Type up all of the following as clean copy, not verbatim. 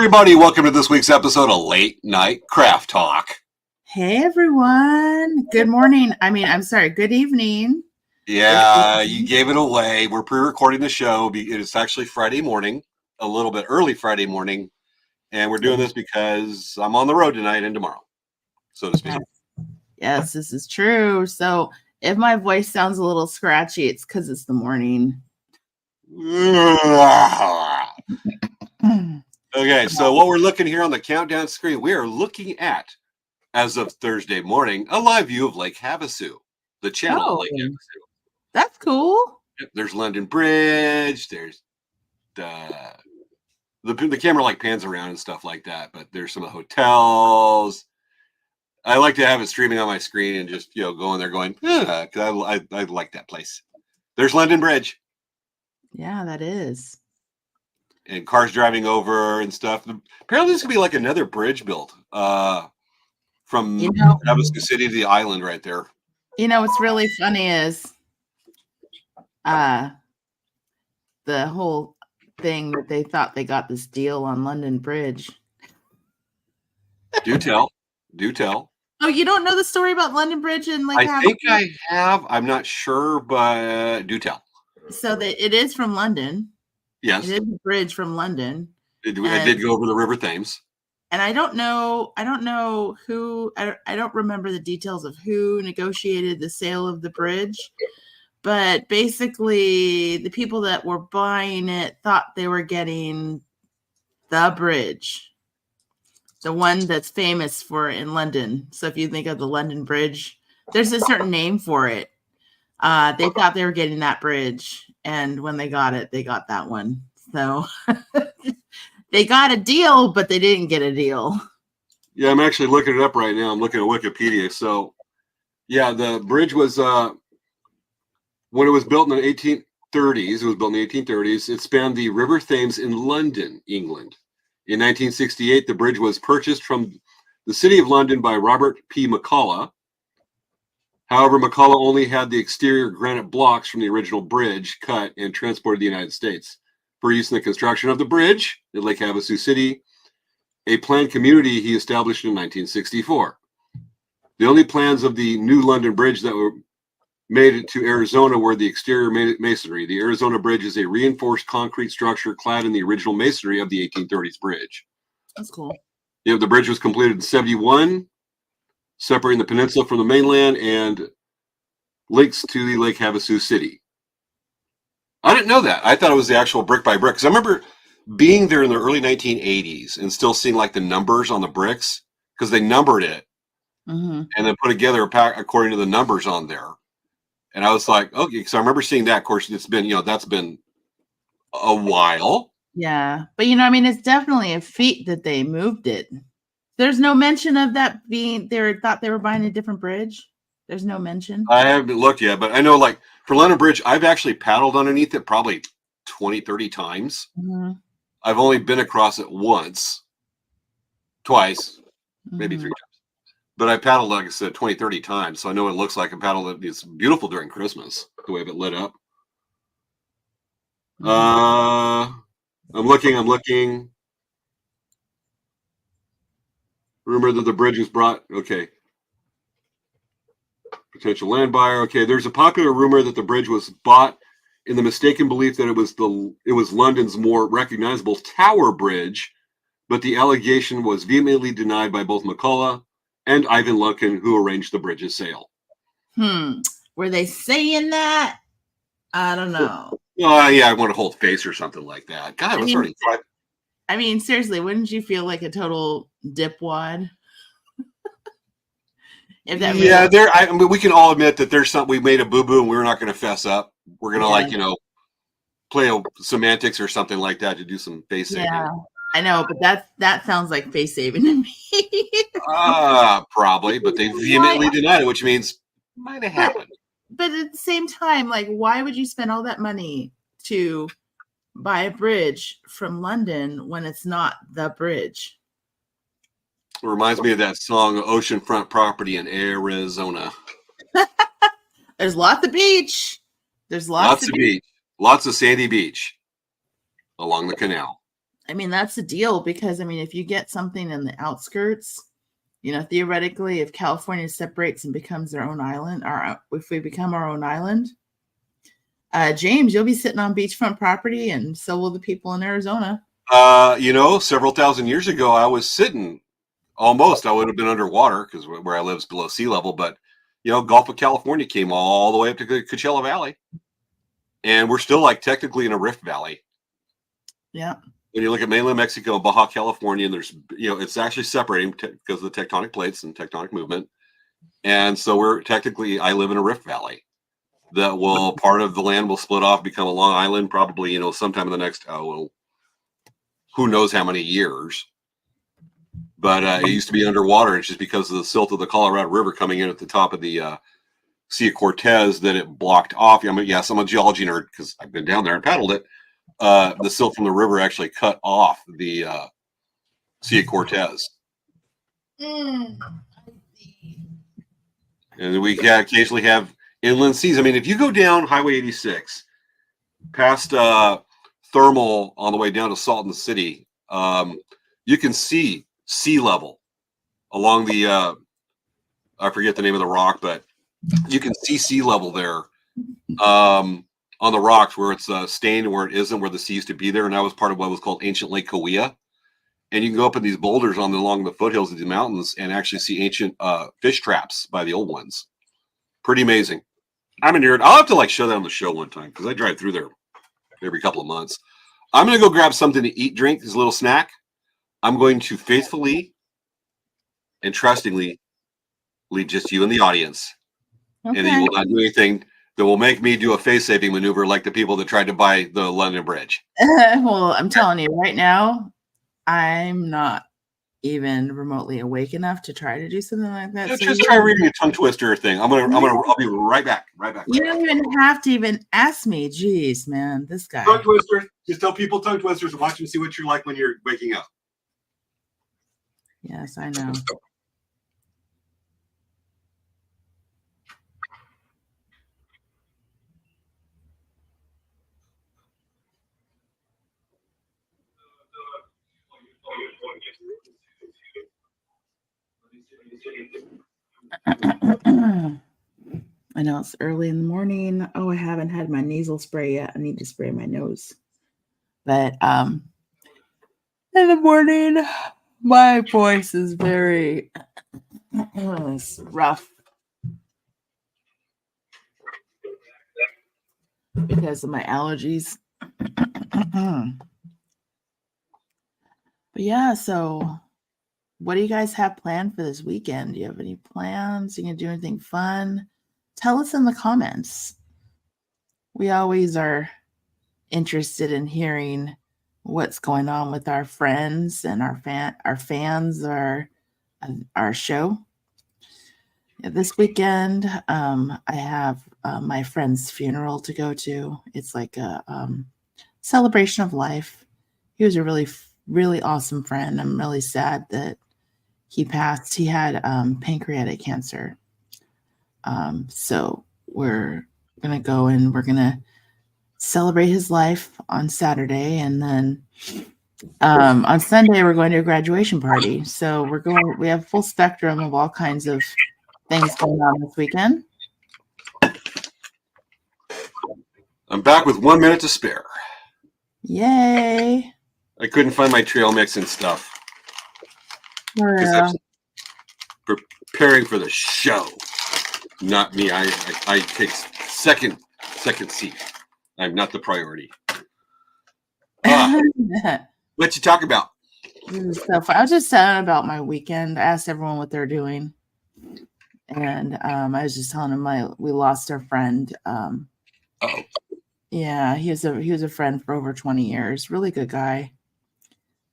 everybody, welcome to this week's episode of Late Night Craft Talk. Hey, everyone. Good morning. I'm sorry, good evening. Yeah, you gave it away. We're pre-recording the show. It's actually Friday morning, a little bit early Friday morning, and we're doing this because I'm on the road tonight and tomorrow, so to speak. Yes, this is true. So if my voice sounds a little scratchy, it's because it's the morning. Okay, so what we're looking here on the countdown screen, we are looking at, as of Thursday morning, a live view of Lake Havasu, the channel of Lake Havasu. That's cool. There's London Bridge. There's the camera like pans around and stuff like that. But there's some of the hotels. I like to have it streaming on my screen and just go in there going, because I like that place. There's London Bridge. Yeah, that is. And cars driving over and stuff. Apparently, this could be like another bridge built from Havasu City to the island right there. What's really funny is the whole thing that they thought they got this deal on London Bridge. Do tell. Oh, you don't know the story about London Bridge and Lake Havasu? I think I have. I'm not sure, but do tell. So that it is from London. Yes, it is a bridge from London. It did go over the River Thames. And I don't know who. I don't remember the details of who negotiated the sale of the bridge. But basically, the people that were buying it thought they were getting the bridge, the one that's famous for in London. So if you think of the London Bridge, there's a certain name for it. They thought they were getting that bridge, and when they got it, they got that one. So they got a deal, but they didn't get a deal. Yeah, I'm actually looking it up right now. I'm looking at Wikipedia. So, yeah, the bridge was when it was built in the 1830s. It was built in the 1830s. It spanned the River Thames in London, England. In 1968, the bridge was purchased from the City of London by Robert P. McCullough. However, McCullough only had the exterior granite blocks from the original bridge cut and transported to the United States for use in the construction of the bridge at Lake Havasu City, a planned community he established in 1964. The only plans of the new London Bridge that were made it to Arizona were the exterior masonry. The Arizona Bridge is a reinforced concrete structure clad in the original masonry of the 1830s bridge. That's cool. Yeah, the bridge was completed in 1971, separating the peninsula from the mainland and links to the Lake Havasu City. I didn't know that. I thought it was the actual brick by brick. Because I remember being there in the early 1980s and still seeing like the numbers on the bricks because they numbered it and then put together a pack according to the numbers on there. And I was like, okay, because I remember seeing that. Of course, it's been, that's been a while. Yeah. But, it's definitely a feat that they moved it. There's no mention of that being, thought they were buying a different bridge. There's no mention. I haven't looked yet, but I know like for London Bridge, I've actually paddled underneath it probably 20, 30 times. I've only been across it twice, maybe 3 times. But I paddled, like I said, 20, 30 times. So I know what it looks like. I paddled it. It's beautiful during Christmas, the way it lit up. I'm looking. Rumor that the bridge was brought. Okay. Potential land buyer. Okay. There's a popular rumor that the bridge was bought in the mistaken belief that it was London's more recognizable Tower Bridge, but the allegation was vehemently denied by both McCullough and Ivan Lunkin, who arranged the bridge's sale. Were they saying that? I don't know. Yeah, I want to hold face or something like that. God, it was already 5. Seriously, wouldn't you feel like a total dipwad? We can all admit that there's something we made a boo-boo and we're not going to fess up. We're going to play semantics or something like that to do some face saving. Yeah, I know, but that sounds like face saving to me. Probably, but they vehemently denied it, which means might have happened. But at the same time, like, why would you spend all that money to buy a bridge from London when it's not the bridge? It reminds me of that song, Oceanfront Property in Arizona. There's lots of beach. There's lots of beach. Lots of sandy beach along the canal. I mean, that's the deal because, I mean, if you get something in the outskirts, you know, theoretically, if California separates and becomes their own island, or if we become our own island, James, you'll be sitting on beachfront property, and so will the people in Arizona. You know, several thousand years ago, I was sitting almost. I would have been underwater because where I live is below sea level. But you know, Gulf of California came all the way up to Coachella Valley, and we're still like technically in a rift valley. Yeah. When you look at mainland Mexico, Baja California, and there's, you know, it's actually separating because of the tectonic plates and tectonic movement. And so we're technically, I live in a rift valley that will, part of the land will split off, become a long island, probably, you know, sometime in the next, well, who knows how many years. But it used to be underwater. It's just because of the silt of the Colorado River coming in at the top of the Sea of Cortez that it blocked off. I mean, yes, I'm a geology nerd because I've been down there and paddled it. The silt from the river actually cut off the Sea of Cortez. And we occasionally have inland seas. I mean, if you go down Highway 86, past Thermal on the way down to Salton City, you can see sea level along the, I forget the name of the rock, but you can see sea level there on the rocks where it's stained and where it isn't, where the sea used to be there. And that was part of what was called ancient Lake Cahuilla. And you can go up in these boulders along the foothills of the mountains and actually see ancient fish traps by the old ones. Pretty amazing. I'm a nerd. I'll have to like show that on the show one time because I drive through there every couple of months. I'm going to go grab something to eat, drink, as a little snack. I'm going to faithfully and trustingly lead just you in the audience. Okay. And you will not do anything that will make me do a face-saving maneuver like the people that tried to buy the London Bridge. Well, I'm telling you right now, I'm not even remotely awake enough to try to do something like that. So just try reading a tongue twister thing. I'll be right back. You don't even have to even ask me. Jeez, man, this guy. Tongue twister. Just tell people tongue twisters and watch them see what you're like when you're waking up. Yes, I know. I know it's early in the morning. Oh, I haven't had my nasal spray yet. I need to spray my nose. But in the morning, my voice is very it's rough because of my allergies. But yeah, so what do you guys have planned for this weekend? Do you have any plans? Are you going to do anything fun? Tell us in the comments. We always are interested in hearing what's going on with our friends and our fans, our show. Yeah, this weekend, I have my friend's funeral to go to. It's like a celebration of life. He was a really, really awesome friend. I'm really sad that he passed. He had pancreatic cancer. So we're going to go and we're going to celebrate his life on Saturday. And then on Sunday, we're going to a graduation party. So we have a full spectrum of all kinds of things going on this weekend. I'm back with 1 minute to spare. Yay. I couldn't find my trail mix and stuff. Preparing for the show. Not me. I take second seat. I'm not the priority. What you talk about? So I was just telling about my weekend. I asked everyone what they're doing. And I was just telling them we lost our friend. Yeah, he was a friend for over 20 years. Really good guy.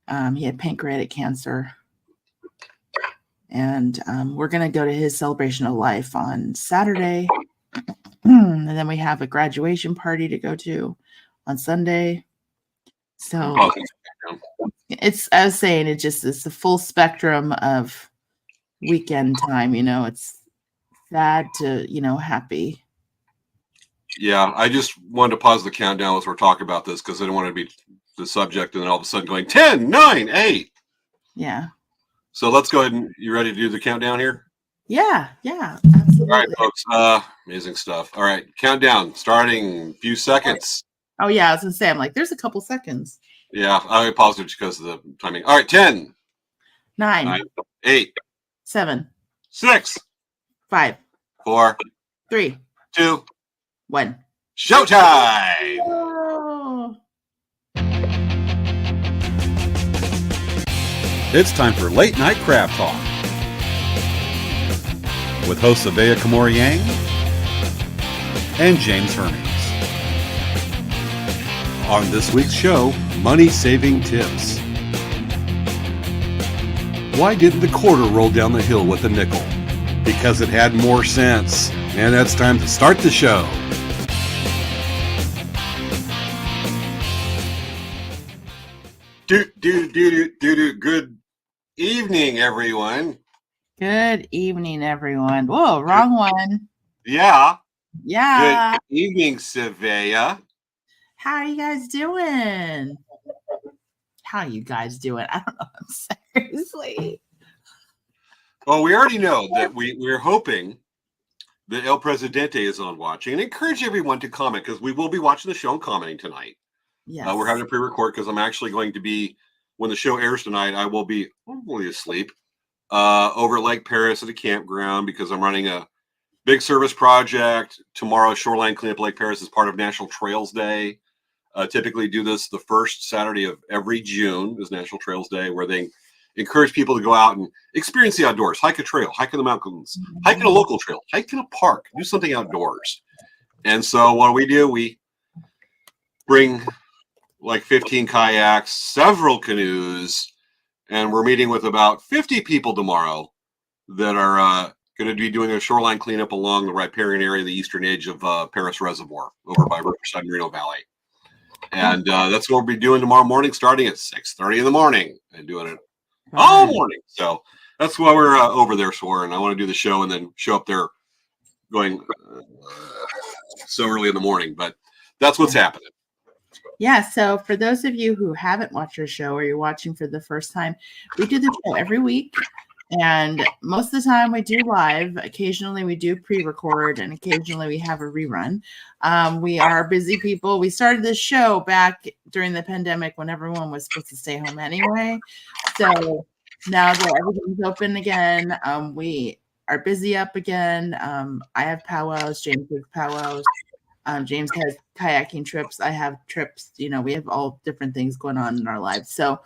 He had pancreatic cancer. And we're going to go to his celebration of life on Saturday. And then we have a graduation party to go to on Sunday. So it's, I was saying, it's a full spectrum of weekend time. You know, it's sad to, happy. Yeah, I just wanted to pause the countdown as we're talking about this because I don't want to be the subject, and then all of a sudden going 10, 9, 8. Yeah. So let's go ahead and you ready to do the countdown here? Yeah, All absolutely. right, folks. Amazing stuff. All right, countdown starting. Few seconds. Oh yeah, I was gonna say, I'm like, there's a couple seconds. Yeah, I paused it because of the timing. All right, 10, 9, 8, 7, 6, 5, 4, 3, 2, 1. showtime. Oh. It's time for Late Night Crab Talk with hosts Svea Yang and James Hermes. On this week's show, money-saving tips. Why didn't the quarter roll down the hill with a nickel? Because it had more sense. And it's time to start the show. Good evening, everyone. Good evening, everyone. Whoa, wrong one. Yeah. Yeah. Good evening, Svea. How are you guys doing? How are you guys doing? I don't know. Seriously. Well, we already know that we're hoping that El Presidente is on watching, and encourage everyone to comment because we will be watching the show and commenting tonight. Yes. We're having a pre-record because I'm actually going to be, when the show airs tonight, I will be hopefully asleep over at Lake Paris at a campground because I'm running a big service project. Tomorrow, shoreline cleanup Lake Paris is part of National Trails Day. Typically do this the first Saturday of every June is National Trails Day, where they encourage people to go out and experience the outdoors, hike a trail, hike in the mountains, hike in a local trail, hike in a park, do something outdoors. And so what do? We bring like 15 kayaks, several canoes, and we're meeting with about 50 people tomorrow that are going to be doing a shoreline cleanup along the riparian area, the eastern edge of Paris Reservoir over by Riverside and Reno Valley. And that's what we'll be doing tomorrow morning, starting at 6:30 in the morning and doing it all morning. So that's why we're over there for, and I want to do the show and then show up there going so early in the morning, but that's what's happening. Yeah, so for those of you who haven't watched our show or you're watching for the first time, we do the show every week, and most of the time we do live. Occasionally we do pre-record, and occasionally we have a rerun. We are busy people. We started this show back during the pandemic when everyone was supposed to stay home anyway. So now that everything's open again, we are busy up again. I have powwows, James has powwows. James has kayaking trips. I have trips. You know, we have all different things going on in our lives. So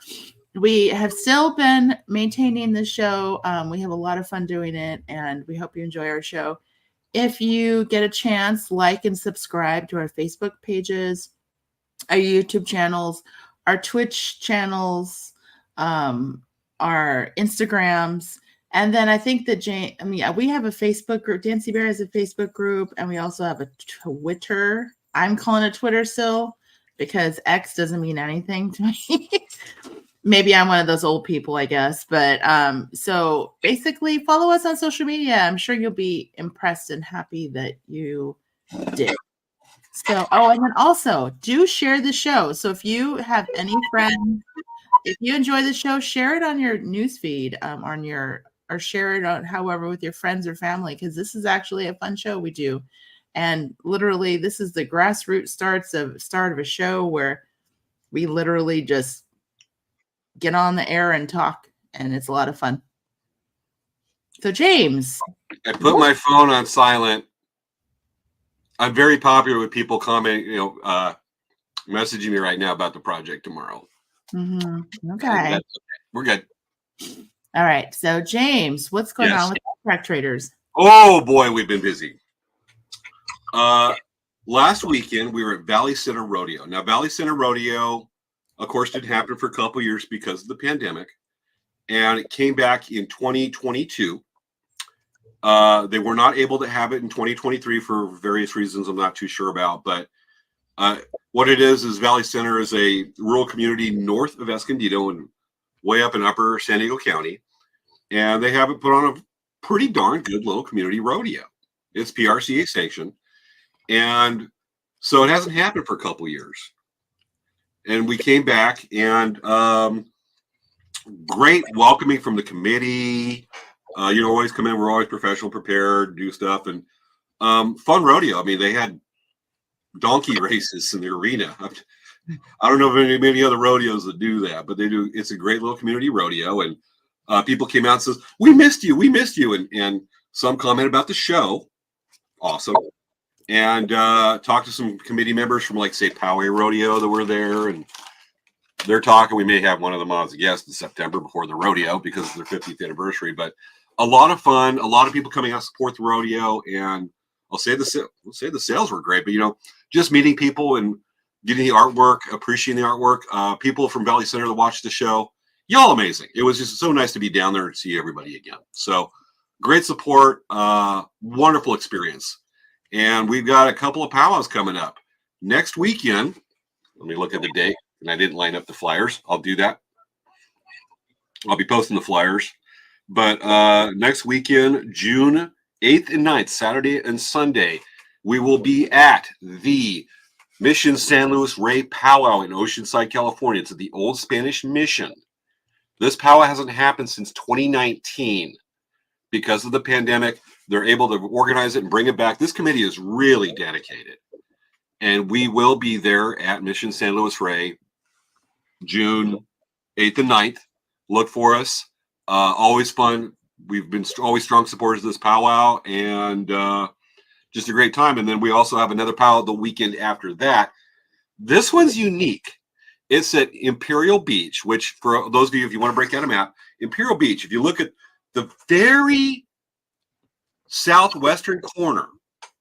we have still been maintaining the show. We have a lot of fun doing it, and we hope you enjoy our show. If you get a chance, like and subscribe to our Facebook pages, our YouTube channels, our Twitch channels, our Instagrams. And then I think that we have a Facebook group. Dancy Bear has a Facebook group, and we also have a Twitter. I'm calling it Twitter still because X doesn't mean anything to me. Maybe I'm one of those old people, I guess. But so basically follow us on social media. I'm sure you'll be impressed and happy that you did. So, and then also do share the show. So if you have any friends, if you enjoy the show, share it on your newsfeed, or share it on however with your friends or family, because this is actually a fun show we do. And literally, this is the grassroots start of a show where we literally just get on the air and talk, and it's a lot of fun. So, James. I put my phone on silent. I'm very popular with people commenting, messaging me right now about the project tomorrow. Mm-hmm. Okay. We're good. All right. So, James, what's going on with Contract Traders? Oh, boy, we've been busy. Last weekend, we were at Valley Center Rodeo. Now, Valley Center Rodeo, of course, didn't happen for a couple years because of the pandemic. And it came back in 2022. They were not able to have it in 2023 for various reasons I'm not too sure about. But what it is Valley Center is a rural community north of Escondido and way up in upper San Diego County. And they have it put on a pretty darn good little community rodeo. It's PRCA sanctioned. And so it hasn't happened for a couple years. and we came back, and great welcoming from the committee. Always come in. We're always professional, prepared, do stuff, and fun rodeo. I mean, they had donkey races in the arena. I don't know of many other rodeos that do that, but they do. It's a great little community rodeo, and people came out and says, we missed you, and some comment about the show. Awesome. And talked to some committee members from, like, say, Poway Rodeo that were there, and they're talking. We may have one of them on as a guest in September before the rodeo because it's their 50th anniversary, but a lot of fun, a lot of people coming out to support the rodeo, and I'll say the sales were great, but just meeting people and getting the artwork, appreciating the artwork. People from Valley Center that watched the show, y'all amazing. It was just so nice to be down there and see everybody again. So great support, wonderful experience. And we've got a couple of powwows coming up next weekend. Let me look at the date, and I didn't line up the flyers. I'll do that. I'll be posting the flyers. But next weekend, June 8th and 9th, Saturday and Sunday, we will be at the Mission San Luis Rey Powwow in Oceanside, California. It's at the Old Spanish Mission. This powwow hasn't happened since 2019 because of the pandemic. They're able to organize it and bring it back. This committee is really dedicated. And we will be there at Mission San Luis Rey, June 8th and 9th. Look for us. Always fun. We've been always strong supporters of this powwow, and just a great time. And then we also have another powwow the weekend after that. This one's unique. It's at Imperial Beach, which, for those of you, if you want to break out a map, Imperial Beach, if you look at the very southwestern corner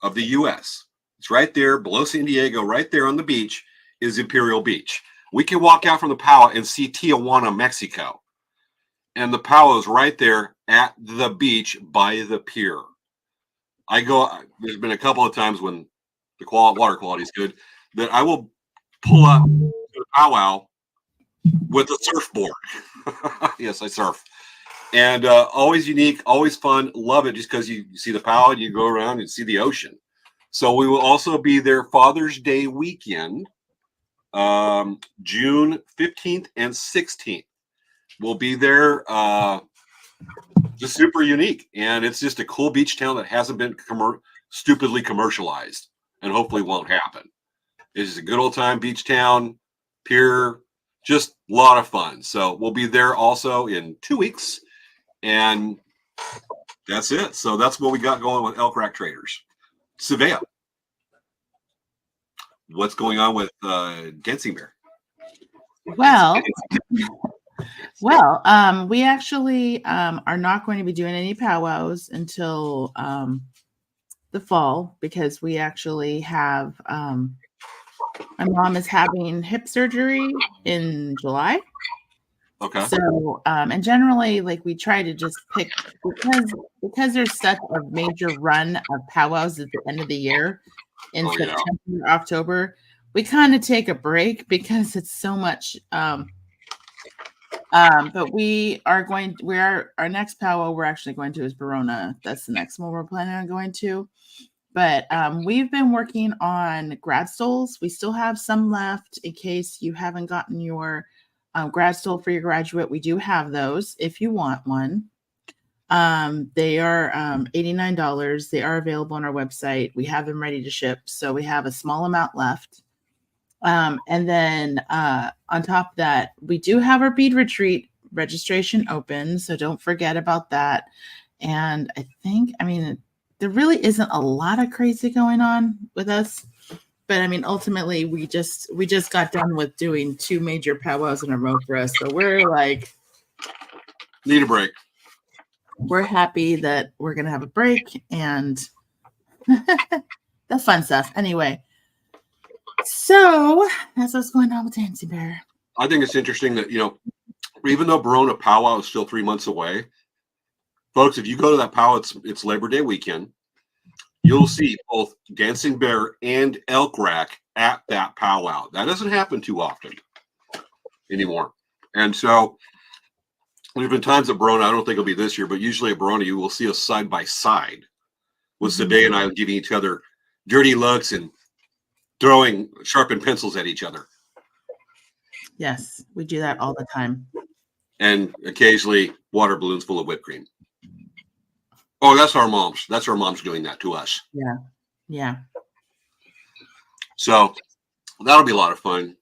of the U.S., it's right there below San Diego, right there on the beach is Imperial Beach. We can walk out from the powwow and see Tijuana, Mexico. And the powwow is right there at the beach by the pier. There's been a couple of times when the water quality is good that I will pull up to the powwow with a surfboard. Yes, I surf. And always unique, always fun. Love it just because you see the powwow and you go around and see the ocean. So we will also be there Father's Day weekend, June 15th and 16th. We'll be there. Just super unique. And it's just a cool beach town that hasn't been stupidly commercialized and hopefully won't happen. It's just a good old time beach town, pier, just a lot of fun. So we'll be there also in 2 weeks. And that's it. So that's what we got going with Elk Rack Traders. Svea, what's going on with Dancing Bear? Well, we actually are not going to be doing any powwows until the fall because we actually have my mom is having hip surgery in July. Okay. So, and generally, like, we try to just pick because there's such a major run of powwows at the end of the year in September, October. We kind of take a break because it's so much. But our next powwow we're actually going to is Verona. That's the next one we're planning on going to. But we've been working on grad stoles. We still have some left in case you haven't gotten your grad stole for your graduate. We do have those if you want one. They are $89. They are available on our website. We have them ready to ship. So we have a small amount left. And then on top of that, we do have our bead retreat registration open. So don't forget about that. And there really isn't a lot of crazy going on with us. But ultimately, we just got done with doing 2 major powwows in a row for us. So we're like, need a break. We're happy that we're going to have a break and the fun stuff. Anyway. So that's what's going on with Dancing Bear. I think it's interesting that, even though Verona powwow is still 3 months away, folks, if you go to that powwow, it's Labor Day weekend, you'll see both Dancing Bear and Elk Rack at that powwow. That doesn't happen too often anymore. And so there have been times at Verona, I don't think it'll be this year, but usually at Verona, you will see us side by side with Svea and I giving each other dirty looks and throwing sharpened pencils at each other. Yes, we do that all the time. And occasionally water balloons full of whipped cream. Oh, that's our moms. That's our moms doing that to us. Yeah. Yeah. So that'll be a lot of fun.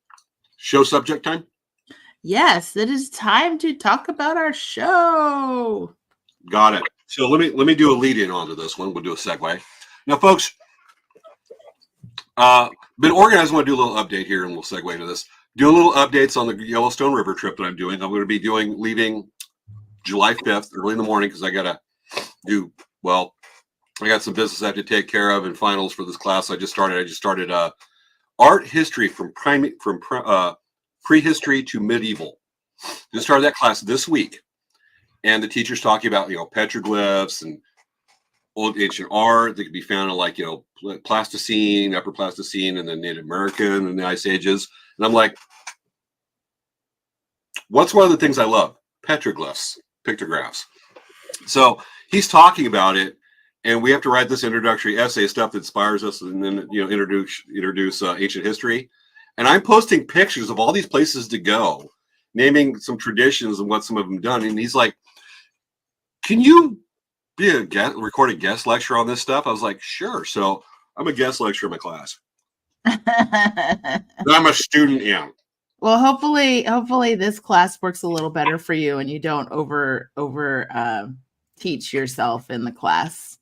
Show subject time? Yes, it is time to talk about our show. Got it. So let me do a lead in onto this one. We'll do a segue. Now, folks, been organized. I want to do a little update here, and we'll segue into this. Do a little updates on the Yellowstone River trip that I'm doing. I'm going to be leaving July 5th, early in the morning, because I got some business I have to take care of and finals for this class I just started art history from prehistory to medieval. Just started that class this week. And the teacher's talking about, petroglyphs and old ancient art that could be found in Pleistocene, Upper Pleistocene, and then Native American and the Ice Ages. And I'm like, what's one of the things I love? Petroglyphs, pictographs. So he's talking about it, and we have to write this introductory essay, stuff that inspires us, and then introduce ancient history. And I'm posting pictures of all these places to go, naming some traditions and what some of them done. And he's like, "Can you be record a guest lecture on this stuff?" I was like, "Sure." So I'm a guest lecturer in my class. I'm a student in. Well, hopefully this class works a little better for you and you don't over teach yourself in the class.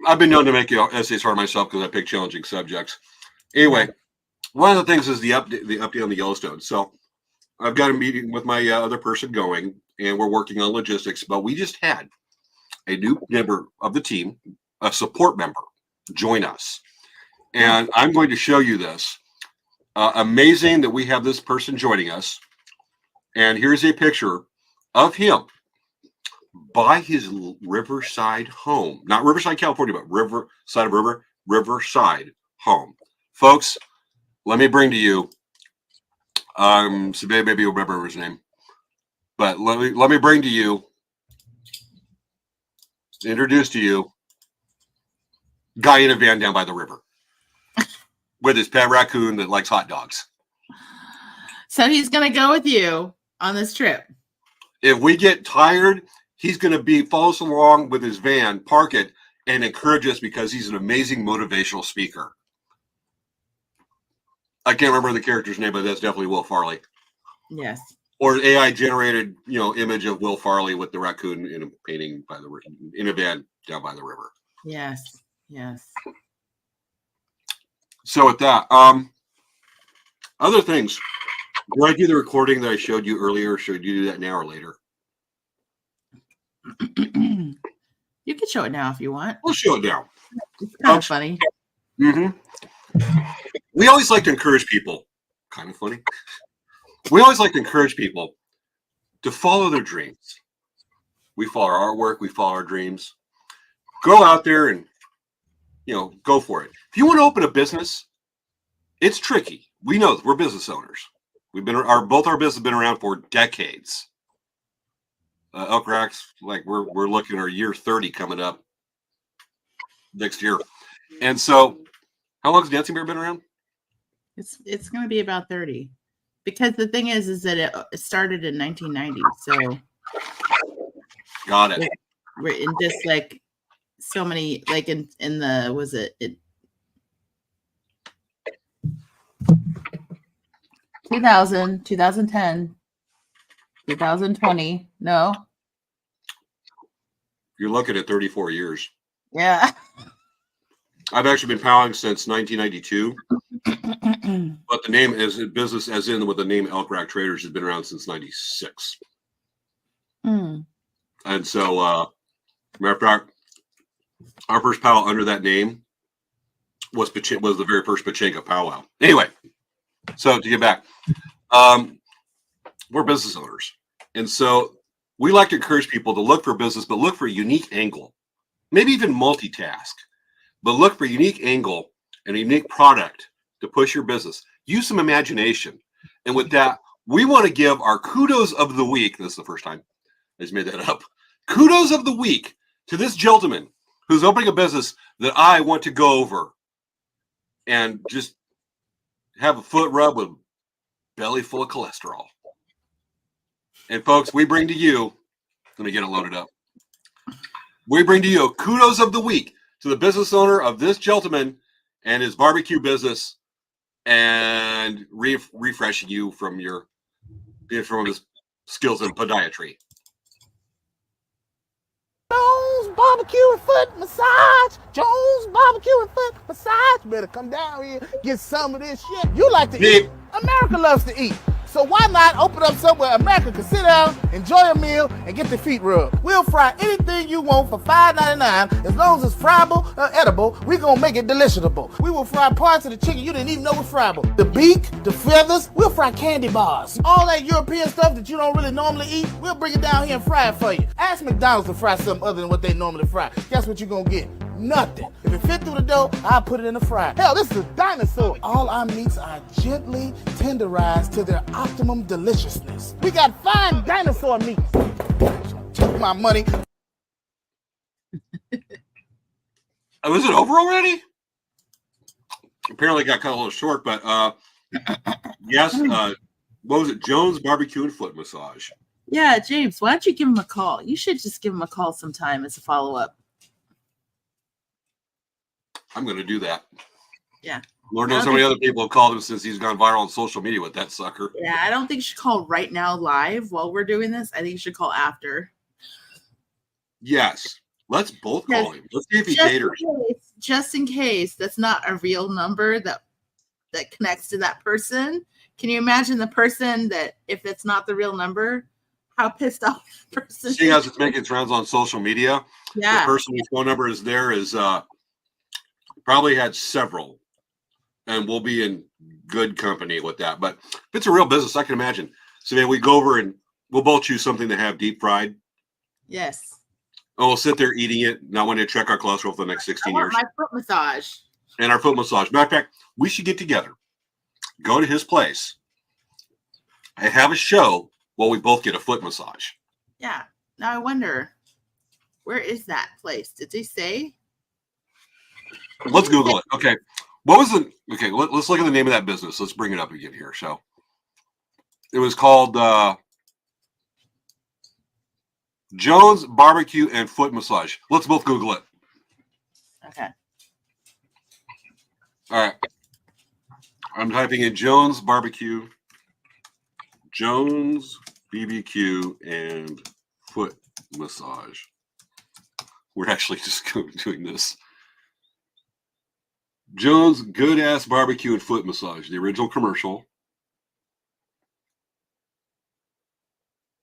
I've been known to make essays for myself because I pick challenging subjects. Anyway, one of the things is the update on the Yellowstone. So I've got a meeting with my other person going, and we're working on logistics, but we just had a new member of the team, a support member, join us. And I'm going to show you this. Amazing that we have this person joining us. And here's a picture of him by his Riverside home. Not Riverside, California, but Riverside home. Folks, let me bring to you, Svea, maybe you'll remember his name. But let me bring to you, introduce to you, guy in a van down by the river with his pet raccoon that likes hot dogs. So he's going to go with you on this trip. If we get tired, he's going to follow us along with his van, park it, and encourage us because he's an amazing motivational speaker. I can't remember the character's name, but that's definitely Will Farley. Yes. Or AI generated, image of Will Farley with the raccoon in a painting in a van down by the river. Yes. Yes. So with that, other things. Do I do the recording that I showed you earlier? Or should you do that now or later? You can show it now if you want. We'll show it now. It's kind of funny. Mm-hmm. We always like to encourage people. Kind of funny. We always like to encourage people to follow their dreams. We follow our artwork. We follow our dreams. Go out there and, go for it. If you want to open a business, it's tricky. We know we're business owners. Both our business have been around for decades. Elk Racks, we're looking at our year 30 coming up next year. And so, how long has Dancing Bear been around? It's going to be about 30. Because the thing is that it started in 1990. So got it. We're in just so many, in the, was it 2000, 2010, 2020? No. You're looking at 34 years. Yeah. I've actually been palling since 1992. But the name is business, as in with the name Elk Rack Traders, has been around since 96. Mm. And so, matter of fact, our first powwow under that name was the very first Pachinko powwow. Anyway, so to get back, we're business owners. And so we like to encourage people to look for business, but look for a unique angle, maybe even multitask, but look for a unique angle and a unique product to push your business. Use some imagination. And with that, we want to give our kudos of the week. This is the first time I just made that up. Kudos of the week to this gentleman who's opening a business that I want to go over and just have a foot rub with belly full of cholesterol. And folks, we bring to you, let me get it loaded up. We bring to you kudos of the week to the business owner of this gentleman and his barbecue business, and refreshing you from his skills in podiatry. Jones barbecue and foot massage. Jones barbecue and foot massage. Better come down here, get some of this shit. You like to eat. America loves to eat. So why not open up somewhere America can sit down, enjoy a meal, and get their feet rubbed? We'll fry anything you want for $5.99. As long as it's friable or edible, we're going to make it deliciousable. We will fry parts of the chicken you didn't even know was friable. The beak, the feathers, we'll fry candy bars. All that European stuff that you don't really normally eat, we'll bring it down here and fry it for you. Ask McDonald's to fry something other than what they normally fry. Guess what you're going to get? Nothing. If it fit through the dough, I'll put it in the fryer. Hell, this is a dinosaur. All our meats are gently tenderized to their optimum deliciousness. We got fine dinosaur meat. Take my money. Was it over already? Apparently got cut a little short, but yes. What was it? Jones Barbecue and Foot Massage. Yeah, James, why don't you give him a call? You should just give him a call sometime as a follow-up. I'm going to do that. Yeah. Lord knows how many other people have called him since he's gone viral on social media with that sucker. Yeah, I don't think you should call right now live while we're doing this. I think you should call after. Yes. Let's both call him. Let's see if he caters. Just in case that's not a real number that connects to that person. Can you imagine the person that, if it's not the real number, how pissed off the person Seeing as it's making its rounds on social media, yeah. The person whose phone number is there is probably had several, and we'll be in good company with that. But if it's a real business, I can imagine. So then we go over and we'll both choose something to have deep fried. Yes. And we'll sit there eating it, not wanting to check our cholesterol for the next 16 years. My foot massage. And our foot massage. Matter of fact, we should get together, go to his place, and have a show while we both get a foot massage. Yeah. Now I wonder, where is that place? Did they say? Let's Google it. Okay. What was the, okay, let's look at the name of that business. Let's bring it up again here. So it was called Jones Barbecue and Foot Massage. Let's both Google it. Okay. All right. I'm typing in Jones Barbecue, Jones BBQ and Foot Massage. We're actually just doing this. Jones Good Ass Barbecue and Foot Massage, the original commercial.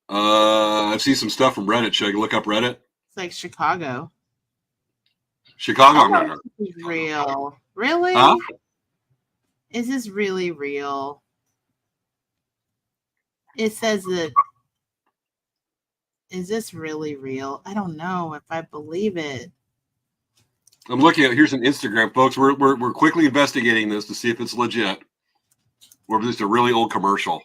I see some stuff from Reddit. Should I look up Reddit? It's like Chicago. Chicago. This is real. Really? Huh? Is this really real? It says that. Is this really real? I don't know if I believe it. I'm looking at, here's an Instagram, folks. We're quickly investigating this to see if it's legit or if it's a really old commercial.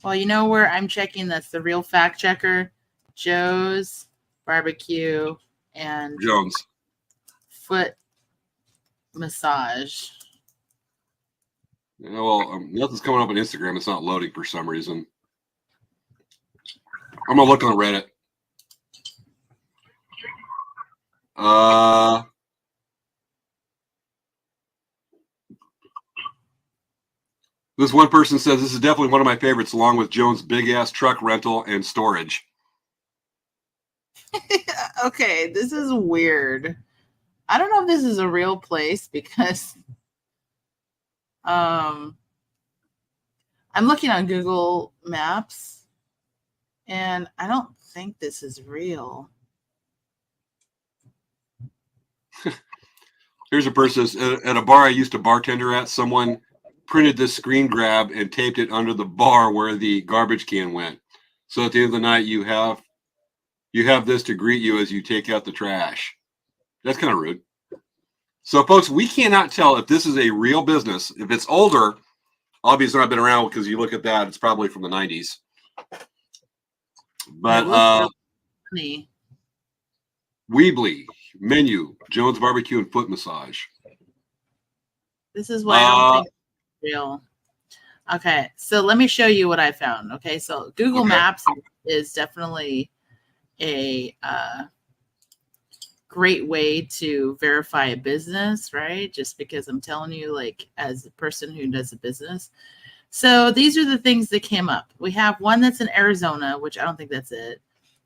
Well, you know where I'm checking that's the real fact checker? Joe's Barbecue and Jones Foot Massage. Yeah, well, nothing's coming up on Instagram. It's not loading for some reason. I'm going to look on Reddit. This one person says this is definitely one of my favorites, along with Jones' big ass truck rental and storage. Okay, this is weird. I don't know if this is a real place because I'm looking on Google Maps and I don't think this is real. Here's a person says, at a bar I used to bartender at, someone printed this screen grab and taped it under the bar where the garbage can went. So at the end of the night, you have this to greet you as you take out the trash. That's kind of rude. So, folks, we cannot tell if this is a real business. If it's older, obviously not been around because you look at that, it's probably from the 90s. But Weebly menu, Jones Barbecue and Foot Massage. This is why I don't think it's real. Okay, so let me show you what I found. Okay, so Google Maps is definitely a great way to verify a business, right? Just because I'm telling you, like, as a person who does a business. So these are the things that came up. We have one that's in Arizona, which I don't think that's it.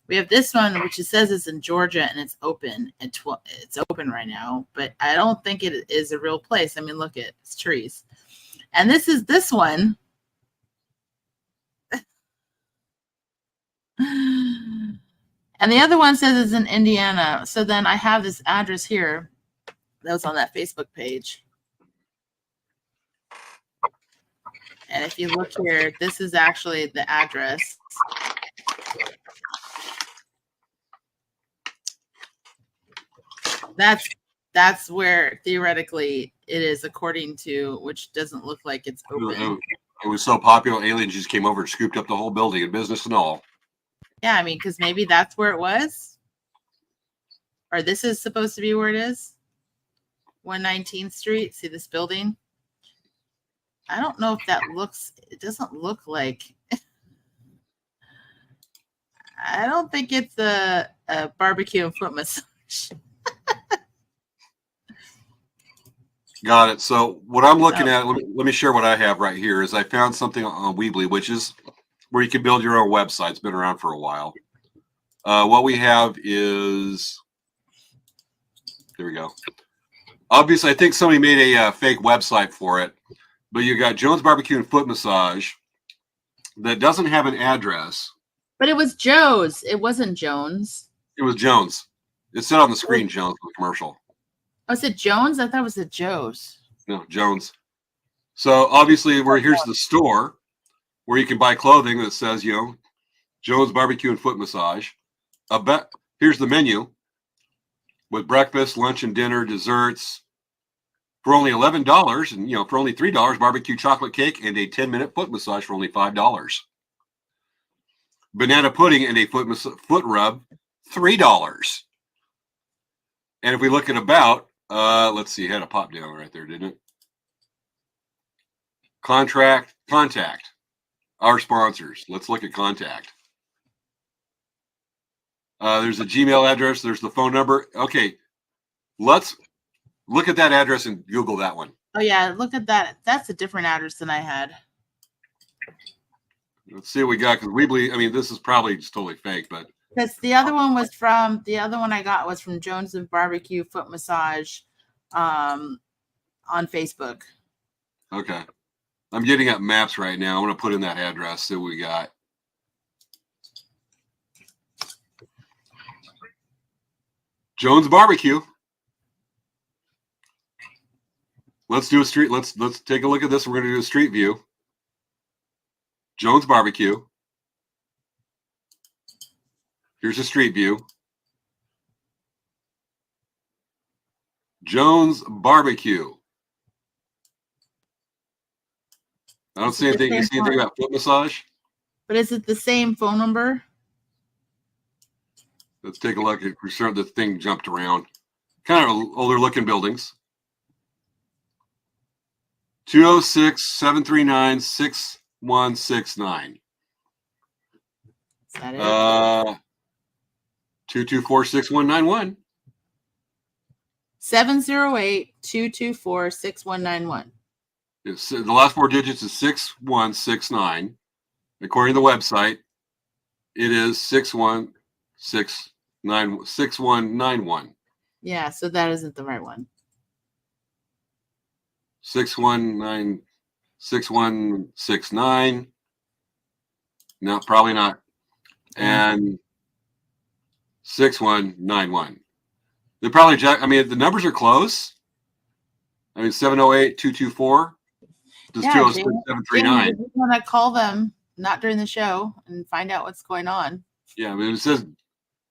We have this one, which it says it's in Georgia and it's open. It's open right now, but I don't think it is a real place. I mean, look at it's trees. And this is this one. And the other one says it's in Indiana. So then I have this address here that was on that Facebook page. And if you look here, this is actually the address. That's where theoretically it is, according to, which doesn't look like it's open. It was so popular, aliens just came over and scooped up the whole building and business and all. Yeah, I mean, because maybe that's where it was. Or this is supposed to be where it is. 119th Street. See this building? I don't know if that looks, it doesn't look like, I don't think it's a barbecue and foot massage. Got it. So what I'm looking at, let me share what I have right here, is I found something on Weebly, which is where you can build your own website. It's been around for a while. What we have is, here we go. Obviously, I think somebody made a fake website for it, but you got Jones Barbecue and Foot Massage that doesn't have an address. But it was Joe's. It wasn't Jones. It was Jones. It said on the screen, Jones, in the commercial. Oh, is it Jones? I thought it was at Joe's. No, Jones. So obviously, here's the store where you can buy clothing that says, you know, Jones Barbecue and Foot Massage. Here's the menu with breakfast, lunch, and dinner, desserts for only $11, and, you know, for only $3, barbecue chocolate cake and a 10-minute foot massage for only $5. Banana pudding and a foot rub, $3. And if we look at about, let's see, it had a pop down right there, didn't it? Contact our sponsors. Let's look at contact. There's a Gmail address. There's the phone number. Okay, let's look at that address and Google that one. Oh yeah, look at that. That's a different address than I had. Let's see what we got, because Weebly, I mean, this is probably just totally fake, but Because the other one I got was from Jones of Barbecue Foot Massage on Facebook. okay. I'm getting up maps right now. I'm going to put in that address, see what we got. Jones Barbecue. Let's do a street. Let's take a look at this. We're going to do a street view. Jones Barbecue. Here's a street view. Jones Barbecue. I don't see anything. You see anything about foot massage? But is it the same phone number? Let's take a look. We're sure the thing jumped around. Kind of older looking buildings. 206-739-6169. Is that it? 224-6191. 708-224-6191. The last four digits is 6169. According to the website, it is 6191. Yeah, so that isn't the right one. 6169. No, probably not. And 6191. They probably, I mean, the numbers are close. I mean, 708-224. Just 206-739. You want to call them, not during the show, and find out what's going on. Yeah, I mean, it says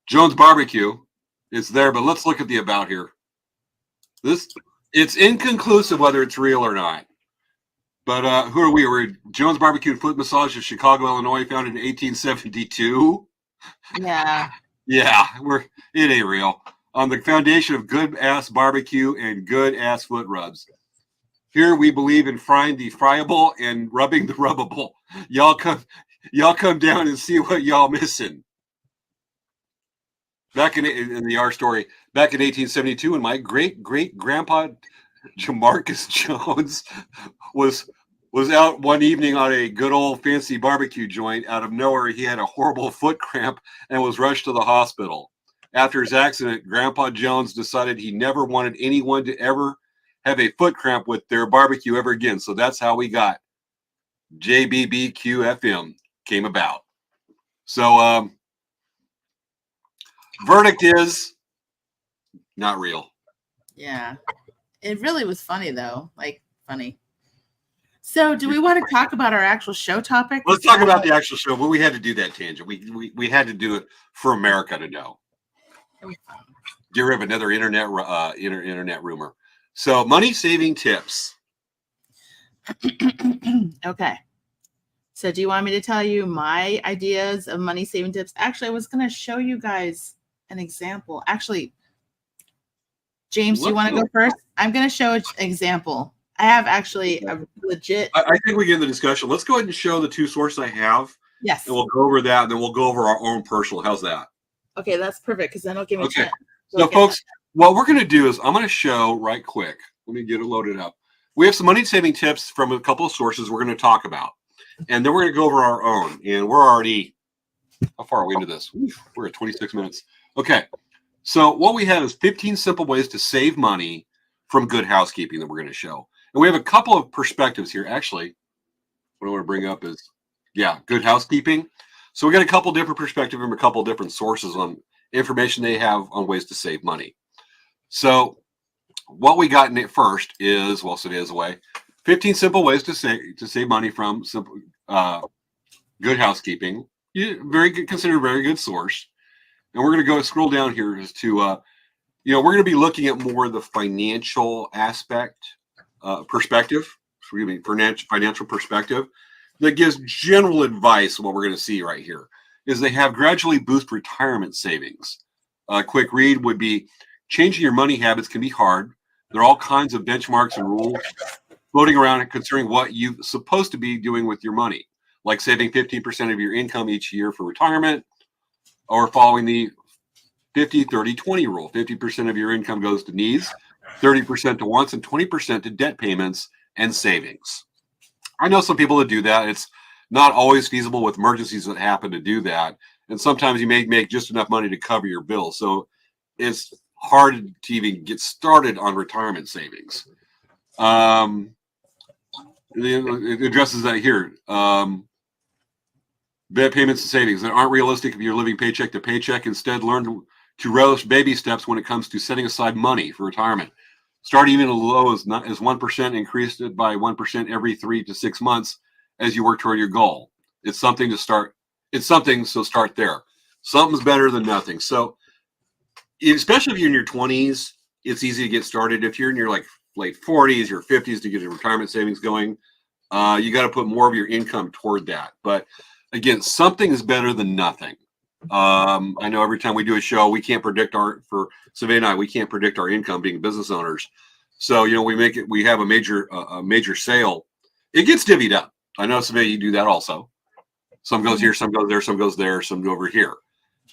Jones Barbecue. It's there, but let's look at the about here. It's inconclusive whether it's real or not. But who are we? We're Jones Barbecue and Foot Massage of Chicago, Illinois, founded in 1872. Yeah. Yeah, it ain't real. On the foundation of good ass barbecue and good ass foot rubs. Here we believe in frying the fryable and rubbing the rubbable. Y'all come down and see what y'all missing. Back in the R story, back in 1872, when my great-great-grandpa Jamarcus Jones was out one evening on a good old fancy barbecue joint. Out of nowhere, he had a horrible foot cramp and was rushed to the hospital. After his accident, Grandpa Jones decided he never wanted anyone to ever have a foot cramp with their barbecue ever again. So that's how we got JBBQFM came about. So verdict is not real. Yeah. It really was funny though. Like funny. So do we want to talk about our actual show topic? Let's talk about the actual show, but we had to do that tangent. We had to do it for America to know. Get rid of another internet rumor. So money saving tips. Okay. So do you want me to tell you my ideas of money saving tips? Actually, I was going to show you guys an example. Actually, James, do you want to go first? I'm going to show an example. I have actually a legit. I think we get in the discussion. Let's go ahead and show the two sources I have. Yes. And we'll go over that, and then we'll go over our own personal. How's that? Okay, that's perfect because then it'll give me okay. time. So, folks, what we're going to do is I'm going to show right quick. Let me get it loaded up. We have some money-saving tips from a couple of sources we're going to talk about. And then we're going to go over our own. And we're already, how far are we into this? Oof, we're at 26 minutes. Okay. So what we have is 15 simple ways to save money from good housekeeping that we're going to show. And we have a couple of perspectives here. Actually, what I want to bring up is, good housekeeping. So we got a couple different perspectives from a couple different sources on information they have on ways to save money. So what we got in it first is, well, so it is a way, 15 simple ways to save money from simple, good housekeeping. Very good, considered a very good source. And we're going to go scroll down here as to, we're going to be looking at more of the financial aspect, perspective, financial perspective that gives general advice. What we're going to see right here is they have gradually boost retirement savings. A quick read would be changing your money habits can be hard. There are all kinds of benchmarks and rules floating around concerning what you're supposed to be doing with your money, like saving 15% of your income each year for retirement, or following the 50-30-20 rule. 50% of your income goes to needs, 30% to wants, and 20% to debt payments and savings. I know some people that do that. It's not always feasible with emergencies that happen to do that. And sometimes you may make just enough money to cover your bills. So it's hard to even get started on retirement savings. It addresses that here. Debt payments and savings that aren't realistic if you're living paycheck to paycheck. Instead, learn to relish baby steps when it comes to setting aside money for retirement. Start even as low as 1%, increase it by 1% every 3 to 6 months as you work toward your goal. It's something to start. It's something, so start there. Something's better than nothing. So, especially if you're in your 20s, it's easy to get started. If you're in your late 40s, your 50s to get your retirement savings going, you got to put more of your income toward that. But again, something is better than nothing. I know every time we do a show, we can't predict for Svea and I, we can't predict our income being business owners. So, we have a major sale. It gets divvied up. I know, Svea, you do that also. Some goes here, some goes there, some goes there, some go over here.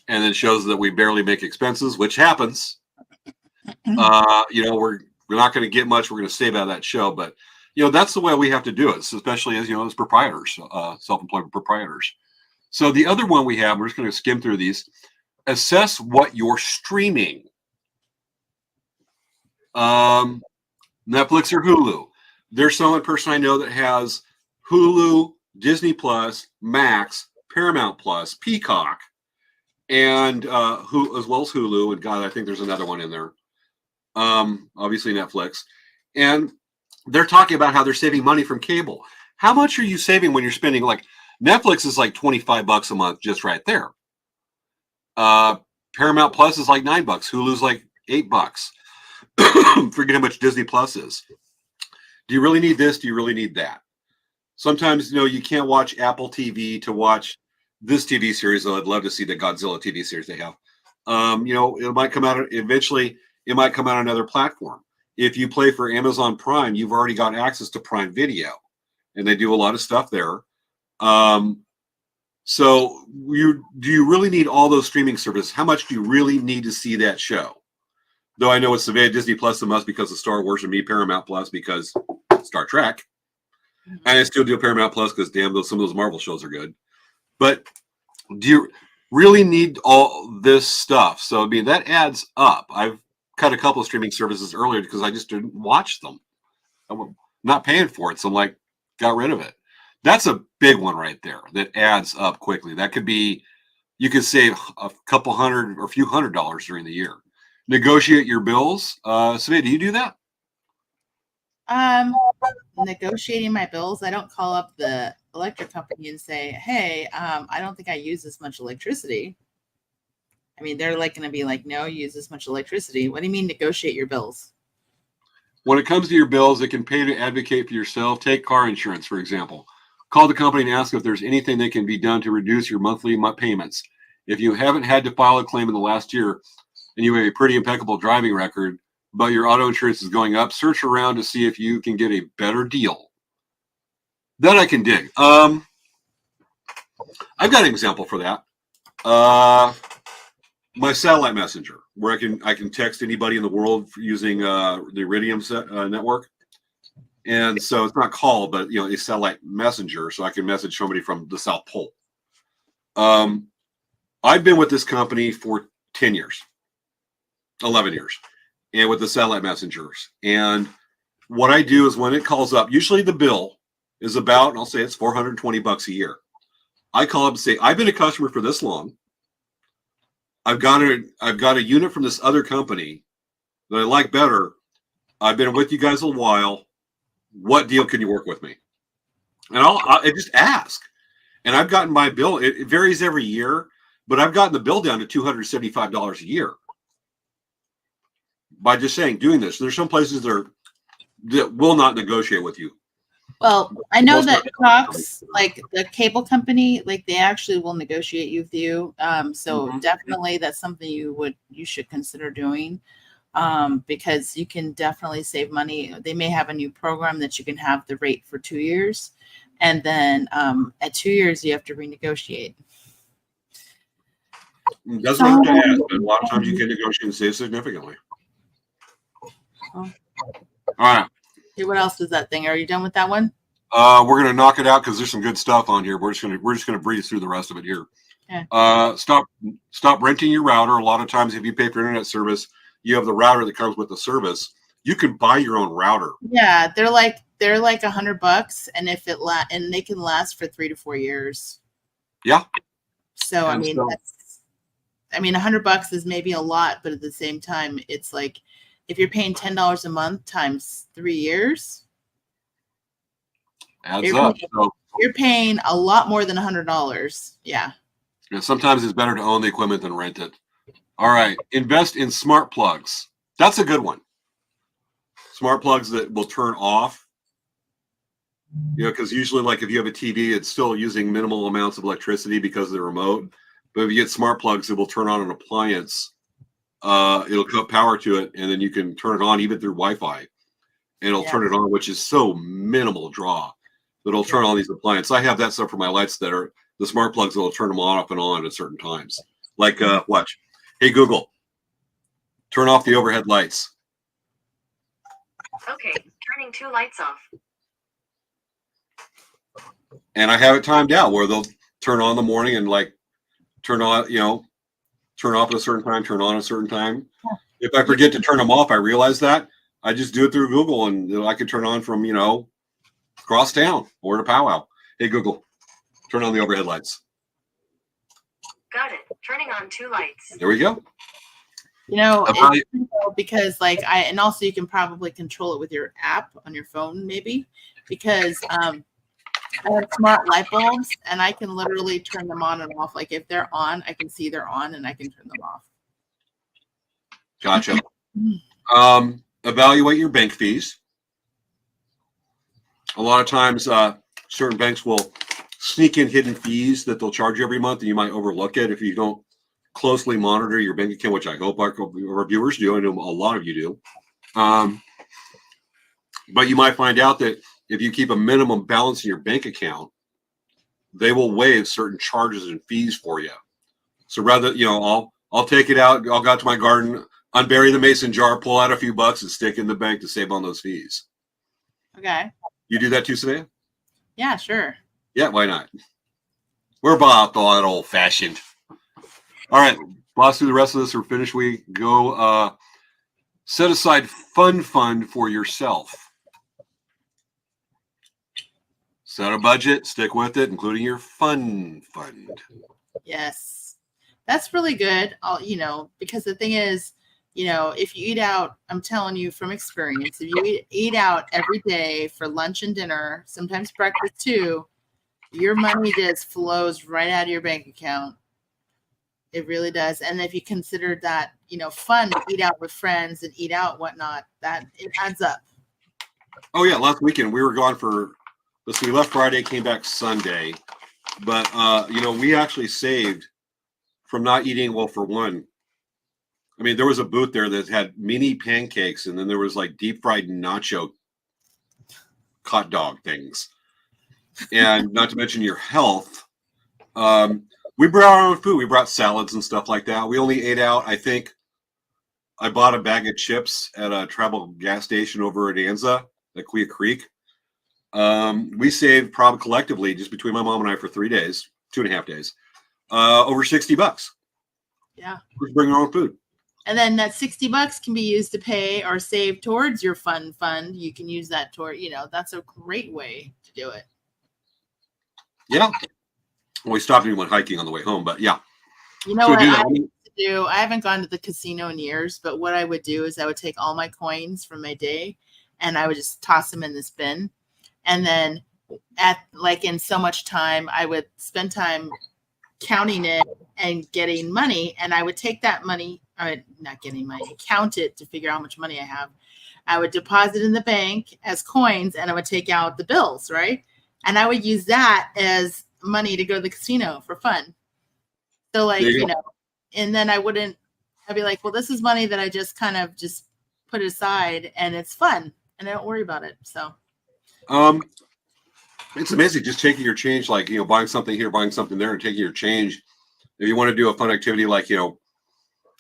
And then shows that we barely make expenses, which happens. We're not going to get much. We're going to save out of that show. But, that's the way we have to do it, especially as proprietors, self-employed proprietors. So the other one we have, we're just going to skim through these. Assess what you're streaming. Netflix or Hulu. There's someone person I know that has Hulu, Disney Plus, Max, Paramount Plus, Peacock, and as well as Hulu. And God, I think there's another one in there. Obviously Netflix. And they're talking about how they're saving money from cable. How much are you saving when you're spending Netflix is like $25 a month just right there. Paramount Plus is like $9. Hulu's like $8. Forget how much Disney Plus is. Do you really need this? Do you really need that? Sometimes, you can't watch Apple TV to watch this TV series, though I'd love to see the Godzilla TV series they have. It might come out eventually. It might come out on another platform. if you play for Amazon Prime, you've already got access to Prime Video, and they do a lot of stuff there. So do you really need all those streaming services? How much do you really need to see that show? Though I know it's Svea, Disney Plus a must because of Star Wars, and me Paramount Plus because Star Trek. And I still do Paramount Plus because damn, some of those Marvel shows are good. But do you really need all this stuff? So I mean that adds up. I've cut a couple of streaming services earlier because I just didn't watch them. I'm not paying for it, so I'm like, got rid of it. That's a big one right there that adds up quickly. That could be, you could save a couple hundred or a few $100s during the year. Negotiate your bills. Svea, do you do that? Negotiating my bills. I don't call up the electric company and say, hey, I don't think I use this much electricity. I mean, they're like going to be like, no, you use this much electricity. What do you mean negotiate your bills? When it comes to your bills, it can pay to advocate for yourself. Take car insurance, for example. Call the company and ask if there's anything that can be done to reduce your monthly payments. If you haven't had to file a claim in the last year and you have a pretty impeccable driving record, but your auto insurance is going up, search around to see if you can get a better deal. That I can dig. I've got an example for that. My satellite messenger, where I can text anybody in the world using the Iridium network. And so it's not called, but a satellite messenger, so I can message somebody from the South Pole. I've been with this company for 10 years, 11 years, and with the satellite messengers. And what I do is when it calls up, usually the bill is about, and I'll say it's $420 a year. I call up and say, I've been a customer for this long. I've got a unit from this other company that I like better. I've been with you guys a while. What deal can you work with me? And I just ask. And I've gotten my bill. It varies every year, but I've gotten the bill down to $275 a year by just doing this. There's some places that will not negotiate with you. Well, I know that Cox, like the cable company, like they actually will negotiate with you. So definitely that's something you should consider doing. Because you can definitely save money. They may have a new program that you can have the rate for 2 years. And then at 2 years, you have to renegotiate. It doesn't have to ask, but a lot of times you can negotiate and save significantly. Oh. All right. Okay, what else is that thing? Are you done with that one? We're gonna knock it out because there's some good stuff on here. We're just gonna breeze through the rest of it here. Okay. Stop renting your router. A lot of times, if you pay for internet service, you have the router that comes with the service. You can buy your own router. Yeah, they're like $100, and and they can last for 3 to 4 years. Yeah. So I mean, $100 is maybe a lot, but at the same time, it's like if you're paying $10 a month times 3 years, adds up. You're paying a lot more than $100. Yeah. Yeah. Sometimes it's better to own the equipment than rent it. All right. Invest in smart plugs. That's a good one. Smart plugs that will turn off. Because usually, like if you have a TV, it's still using minimal amounts of electricity because of the remote. But if you get smart plugs, it will turn on an appliance. It'll cut power to it, and then you can turn it on even through Wi-Fi. And it'll turn it on, which is so minimal draw. But it'll turn on these appliances. I have that stuff for my lights that are the smart plugs that will turn them on, off, and on at certain times. Like, watch. Hey, Google, turn off the overhead lights. Okay, turning 2 lights off. And I have it timed out where they'll turn on in the morning and turn on, turn off at a certain time, turn on at a certain time. If I forget to turn them off, I realize that. I just do it through Google, and I can turn on from, across town or to powwow. Hey, Google, turn on the overhead lights. Got it. Turning on 2 lights. There we go. Because and also you can probably control it with your app on your phone, maybe, because I have smart light bulbs and I can literally turn them on and off. Like if they're on, I can see they're on and I can turn them off. Gotcha. Evaluate your bank fees. A lot of times, certain banks will sneak in hidden fees that they'll charge you every month, and you might overlook it if you don't closely monitor your bank account, which I hope our viewers do. I know a lot of you do. But you might find out that if you keep a minimum balance in your bank account, they will waive certain charges and fees for you. So rather, I'll take it out. I'll go out to my garden, unbury the mason jar, pull out a few bucks, and stick in the bank to save on those fees. Okay. You do that too, Svea? Yeah, sure. Yeah, why not? We're about that old fashioned. All right, blast through the rest of this. We're finished. We go set aside fund for yourself. Set a budget, stick with it, including your fun fund. Yes. That's really good. Because the thing is, if you eat out, I'm telling you from experience, if you eat out every day for lunch and dinner, sometimes breakfast too, your money just flows right out of your bank account. It really does. And if you consider that, fun to eat out with friends and eat out, whatnot, that it adds up. Oh yeah, last weekend we were gone we left Friday, came back Sunday, but we actually saved from not eating. Well, for one, I mean, there was a booth there that had mini pancakes, and then there was like deep fried nacho hot dog things, and not to mention your health. We brought our own food. We brought salads and stuff like that. We only ate out. I think I bought a bag of chips at a travel gas station over at Anza at Quia Creek. We saved probably collectively, just between my mom and I, for 3 days, 2.5 days, over $60. Yeah. We bring our own food. And then that $60 can be used to pay or save towards your fund. You can use that toward, that's a great way to do it. Yeah. Well, we stopped and went hiking on the way home, but yeah. You know what I used to do? I haven't gone to the casino in years, but what I would do is I would take all my coins from my day and I would just toss them in this bin. And then in so much time, I would spend time counting it and getting money. And I would take that money, not getting money, count it to figure out how much money I have. I would deposit in the bank as coins and I would take out the bills, right? And I would use that as money to go to the casino for fun. So and then I'd be like, well, this is money that I just kind of just put aside and it's fun and I don't worry about it. So it's amazing just taking your change, like, buying something here, buying something there, and taking your change. If you want to do a fun activity, like, you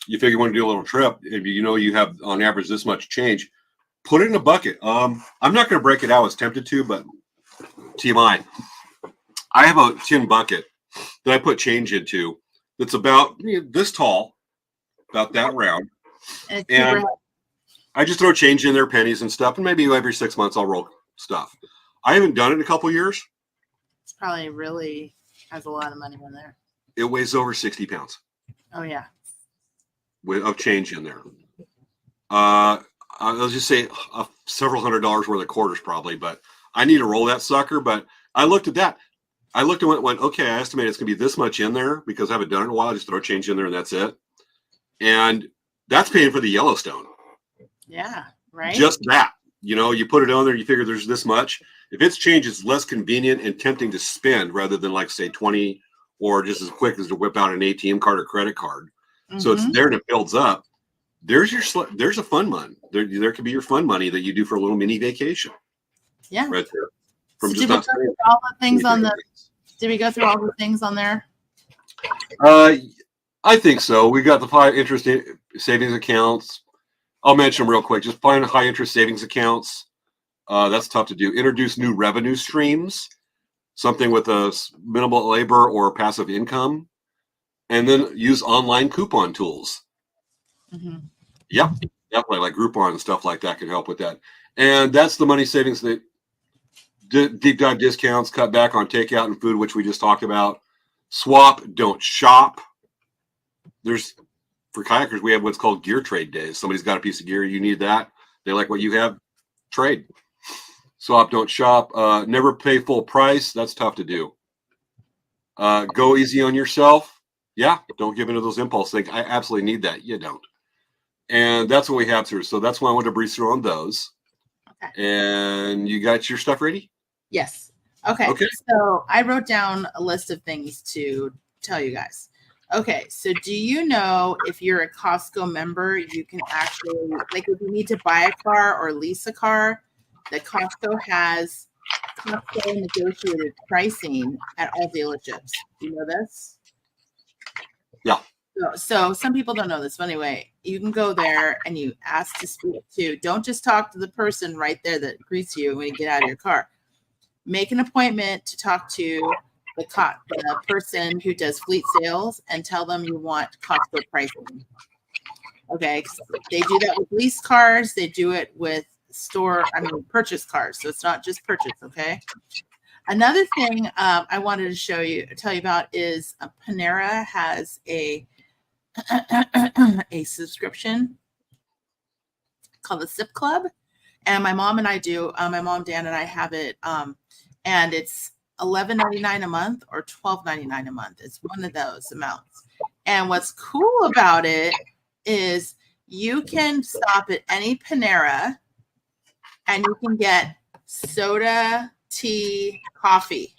figure you want to do a little trip, if you have on average this much change, put it in a bucket. I'm not going to break it out. I was tempted to, but TMI. I have a tin bucket that I put change into that's about this tall, about that round. And I just throw change in there, pennies and stuff, and maybe every 6 months I'll roll stuff. I haven't done it in a couple of years. It's probably really has a lot of money in there. It weighs over 60 pounds. Oh, yeah. Of change in there. I'll just say several $100s worth of quarters probably, but I need to roll that sucker. But I looked at that. I looked and went, okay, I estimate it's going to be this much in there because I haven't done it in a while. I just throw change in there and that's it. And that's paying for the Yellowstone. Yeah, right. Just that. You put it on there, you figure there's this much. If it's change, it's less convenient and tempting to spend rather than like say 20 or just as quick as to whip out an ATM card or credit card. Mm-hmm. So it's there and it builds up. There's a fun money. There could be your fun money that you do for a little mini vacation. Yeah. Right there. So did we go through all the things on did we go through all the things on there? I think so. We got the 5 interest savings accounts. I'll mention them real quick. Just find high interest savings accounts. That's tough to do. Introduce new revenue streams, something with a minimal labor or passive income, and then use online coupon tools. Mm-hmm. Yep, definitely, like Groupon and stuff like that can help with that. And that's the money savings that deep dive discounts, cut back on takeout and food, which we just talked about. Swap, don't shop. For kayakers, we have what's called gear trade days. Somebody's got a piece of gear, you need that. They like what you have, trade. Swap, don't shop. Never pay full price. That's tough to do. Go easy on yourself. Yeah, don't give into those impulse things. I absolutely need that. You don't. And that's what we have through. So that's why I wanted to breeze through on those. Okay. And you got your stuff ready? Yes. Okay. So I wrote down a list of things to tell you guys. Okay, so do you know if you're a Costco member, you can actually, like if you need to buy a car or lease a car, that Costco has Costco negotiated pricing at all dealerships. Do you know this? Yeah. So some people don't know this, but anyway, you can go there and you ask to speak to. Don't just talk to the person right there that greets you when you get out of your car. Make an appointment to talk to the person who does fleet sales and tell them you want Costco pricing. Okay, they do that with leased cars. They do it with purchase cars. So it's not just purchase. Okay. Another thing I wanted to tell you about is Panera has a subscription called the Sip Club, and my mom and I do. My mom, Dan, and I have it, and it's $11.99 a month or $12.99 a month. It's one of those amounts. And what's cool about it is you can stop at any Panera and you can get soda, tea, coffee.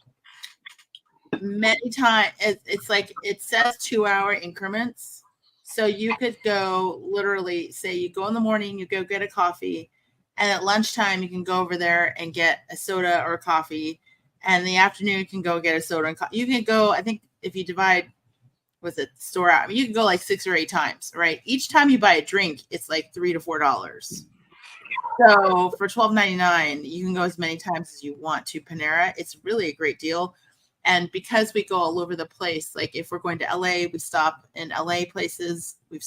Many times, it's like it says 2-hour increments. So you could go literally, say you go in the morning, you go get a coffee, and at lunchtime you can go over there and get a soda or a coffee, and in the afternoon you can go get a soda and coffee. You can go, I think if you divide with a store out, you can go like 6 or 8 times, right? Each time you buy a drink, it's like $3 to $4. So for $12.99, you can go as many times as you want to Panera. It's really a great deal. And because we go all over the place, like if we're going to LA, we stop in LA places. We've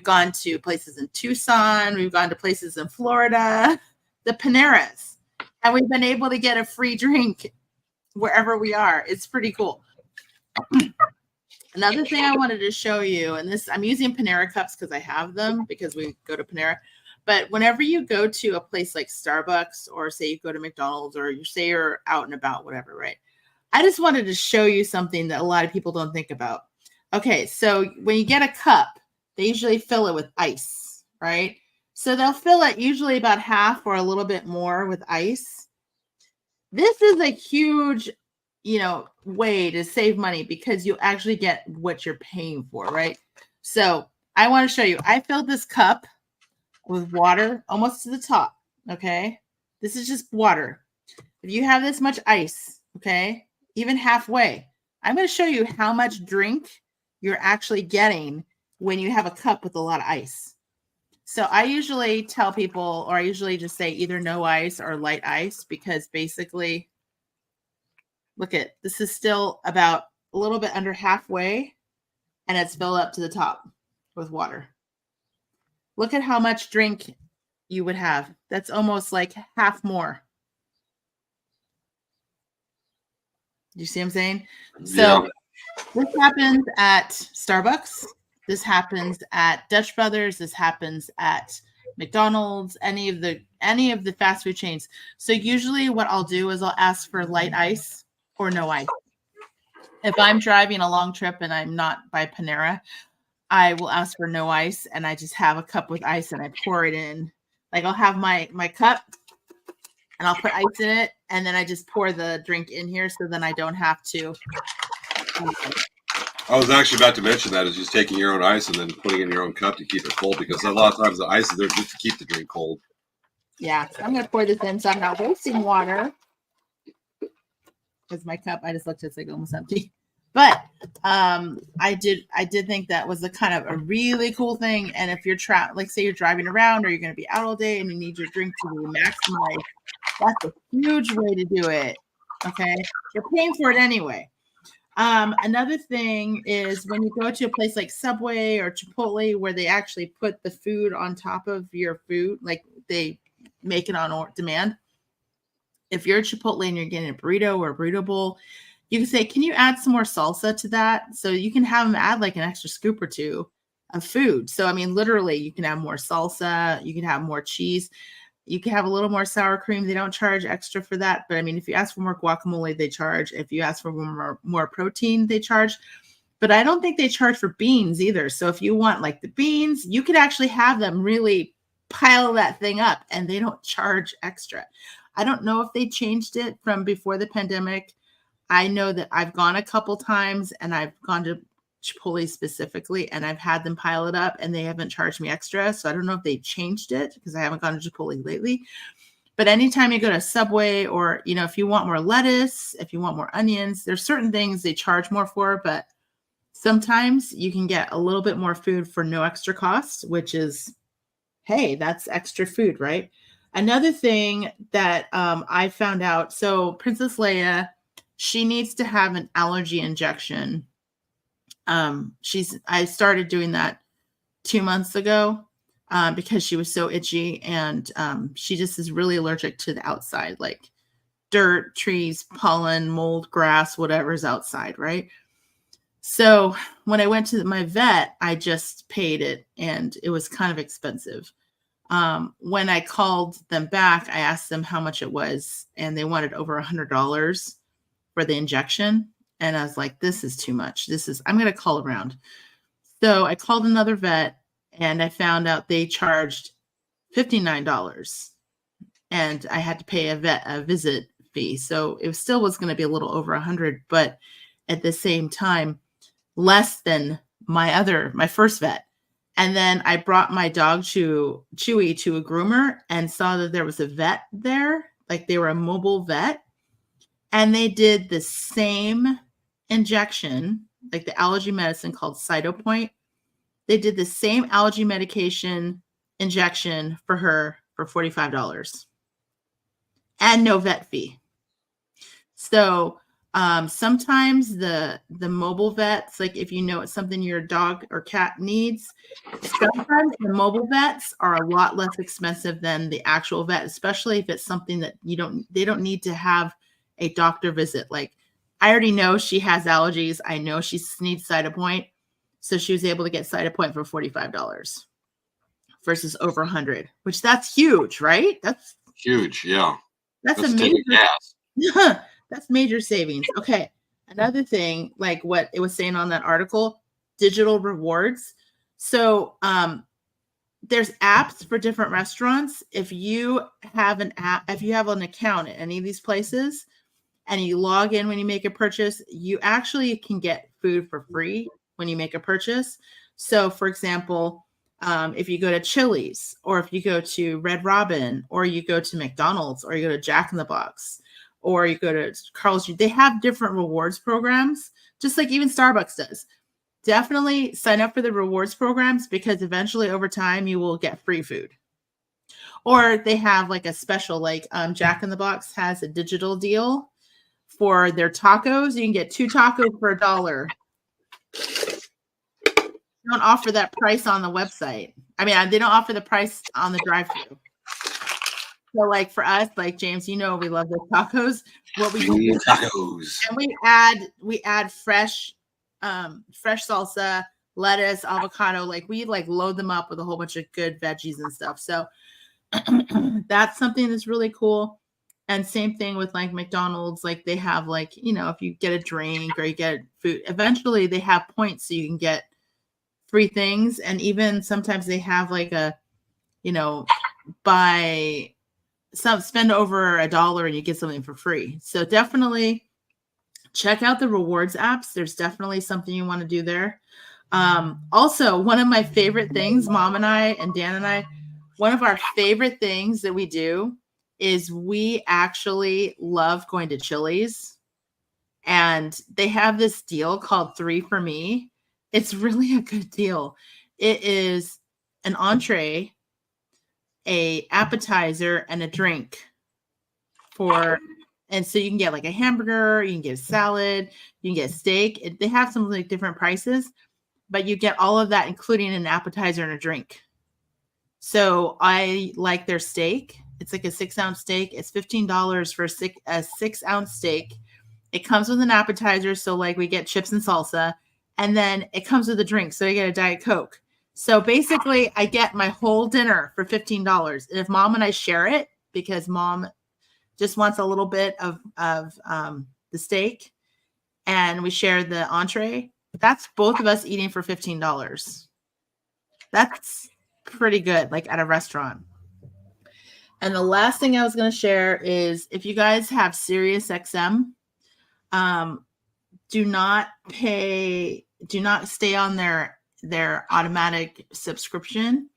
gone to places in Tucson. We've gone to places in Florida, the Paneras. And we've been able to get a free drink wherever we are. It's pretty cool. Another thing I wanted to show you, and this, I'm using Panera cups because I have them because we go to Panera. But whenever you go to a place like Starbucks, or say you go to McDonald's, or you say you're out and about, whatever, right? I just wanted to show you something that a lot of people don't think about. Okay, so when you get a cup, they usually fill it with ice, right? So they'll fill it usually about half or a little bit more with ice. This is a huge, way to save money because you actually get what you're paying for, right? So I want to show you. I filled this cup with water almost to the top. Okay. This is just water. If you have this much ice, okay, even halfway, I'm going to show you how much drink you're actually getting when you have a cup with a lot of ice. So I usually tell people, or I usually just say either no ice or light ice, because basically, look at, this is still about a little bit under halfway and it's filled up to the top with water. Look at how much drink you would have. That's almost like half more. You see what I'm saying? So This happens at Starbucks. This happens at Dutch Brothers. This happens at McDonald's, any of the fast food chains. So usually what I'll do is I'll ask for light ice or no ice. If I'm driving a long trip and I'm not by Panera, I will ask for no ice, and I just have a cup with ice and I pour it in. Like I'll have my cup and I'll put ice in it, and then I just pour the drink in here, so then I don't have to. I was actually about to mention that, is just taking your own ice and then putting it in your own cup to keep it cold, because a lot of times the ice is there just to keep the drink cold. Yeah, so I'm going to pour this in so I'm not wasting water. Because my cup, I just looked, it's like almost empty. But I did think that was a kind of a really cool thing. And if you're like say you're driving around or you're going to be out all day and you need your drink to be maximized, that's a huge way to do it. Okay, you're paying for it anyway. Another thing is when you go to a place like Subway or Chipotle, where they actually put the food on top of your food, like they make it on demand. If you're at Chipotle and you're getting a burrito or a burrito bowl, you can say, can you add some more salsa to that? So you can have them add like an extra scoop or two of food. So, I mean, literally you can have more salsa, you can have more cheese, you can have a little more sour cream. They don't charge extra for that. But I mean, if you ask for more guacamole, they charge. If you ask for more protein, they charge. But I don't think they charge for beans either. So if you want like the beans, you could actually have them really pile that thing up and they don't charge extra. I don't know if they changed it from before the pandemic. I know that I've gone a couple times and I've gone to Chipotle specifically and I've had them pile it up and they haven't charged me extra. So I don't know if they changed it because I haven't gone to Chipotle lately. But anytime you go to Subway or, if you want more lettuce, if you want more onions, there's certain things they charge more for, but sometimes you can get a little bit more food for no extra cost, which is, hey, that's extra food, right? Another thing that I found out, so Princess Leia, she needs to have an allergy injection. I started doing that 2 months ago because she was so itchy, and she just is really allergic to the outside, like dirt, trees, pollen, mold, grass, whatever's outside, right? So when I went to my vet, I just paid it, and it was kind of expensive. When I called them back, I asked them how much it was, and they wanted over $100 for the injection. And I was like, this is too much. I'm going to call around. So I called another vet, and I found out they charged $59, and I had to pay a visit fee. So it still was going to be a little over 100, but at the same time, less than my first vet. And then I brought my dog Chewy to a groomer and saw that there was a vet there, like they were a mobile vet, and they did the same injection, like the allergy medicine called Cytopoint. They did the same allergy medication injection for her for $45 and no vet fee. So sometimes the mobile vets, like if you know it's something your dog or cat needs, sometimes the mobile vets are a lot less expensive than the actual vet, especially if it's something that they don't need to have a doctor visit. Like I already know she has allergies. I know she needs Cytopoint. So she was able to get Cytopoint for $45 versus over 100, which that's huge, right? That's Huge. Yeah. That's a taking gas. major, that's major savings. Okay. Another thing, like what it was saying on that article, digital rewards. So there's apps for different restaurants. If you have an account at any of these places and you log in when you make a purchase, you actually can get food for free when you make a purchase. So for example, if you go to Chili's, or if you go to Red Robin, or you go to McDonald's, or you go to Jack in the Box, or you go to Carl's Jr., they have different rewards programs, just like even Starbucks does. Definitely sign up for the rewards programs because eventually over time you will get free food. Or they have like a special, like Jack in the Box has a digital deal for their tacos. You can get 2 tacos for $1. Don't offer that price on the website. I mean, they don't offer the price on the drive-thru. So like for us, like James, we love those tacos. What we do Tacos. And we add fresh salsa, lettuce, avocado. Like we load them up with a whole bunch of good veggies and stuff. So that's something that's really cool. And same thing with like McDonald's, like they have like, if you get a drink or you get food, eventually they have points so you can get free things. And even sometimes they have like spend over $1 and you get something for free. So definitely check out the rewards apps. There's definitely something you want to do there. Also, one of my favorite things, Mom and I and Dan and I, one of our favorite things that we do is we actually love going to Chili's, and they have this deal called 3 for Me. It's really a good deal. It is an entree, a appetizer, and a drink and so you can get like a hamburger, you can get a salad, you can get a steak. They have some like different prices, but you get all of that, including an appetizer and a drink. So I like their steak. It's like a 6-ounce steak. It's $15 for a 6-ounce steak. It comes with an appetizer. So like we get chips and salsa, and then it comes with a drink. So I get a Diet Coke. So basically I get my whole dinner for $15. And if Mom and I share it, because Mom just wants a little bit of the steak and we share the entree, that's both of us eating for $15. That's pretty good, like at a restaurant. And the last thing I was going to share is if you guys have SiriusXM, do not stay on their automatic subscription.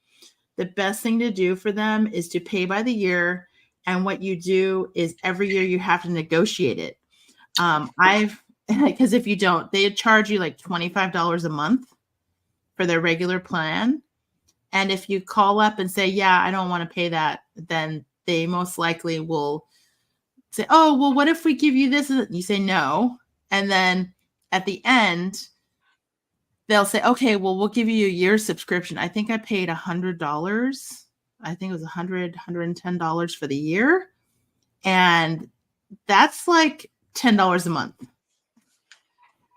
The best thing to do for them is to pay by the year And what you do is every year you have to negotiate it. Because if you don't, they charge you like $25 a month for their regular plan. And if you call up and say, yeah, I don't want to pay that, then they most likely will say, oh, well, what if we give you this? And you say no. And then at the end, they'll say, okay, well, we'll give you a year's subscription. I think I paid $100. I think it was $110 for the year. And that's like $10 a month.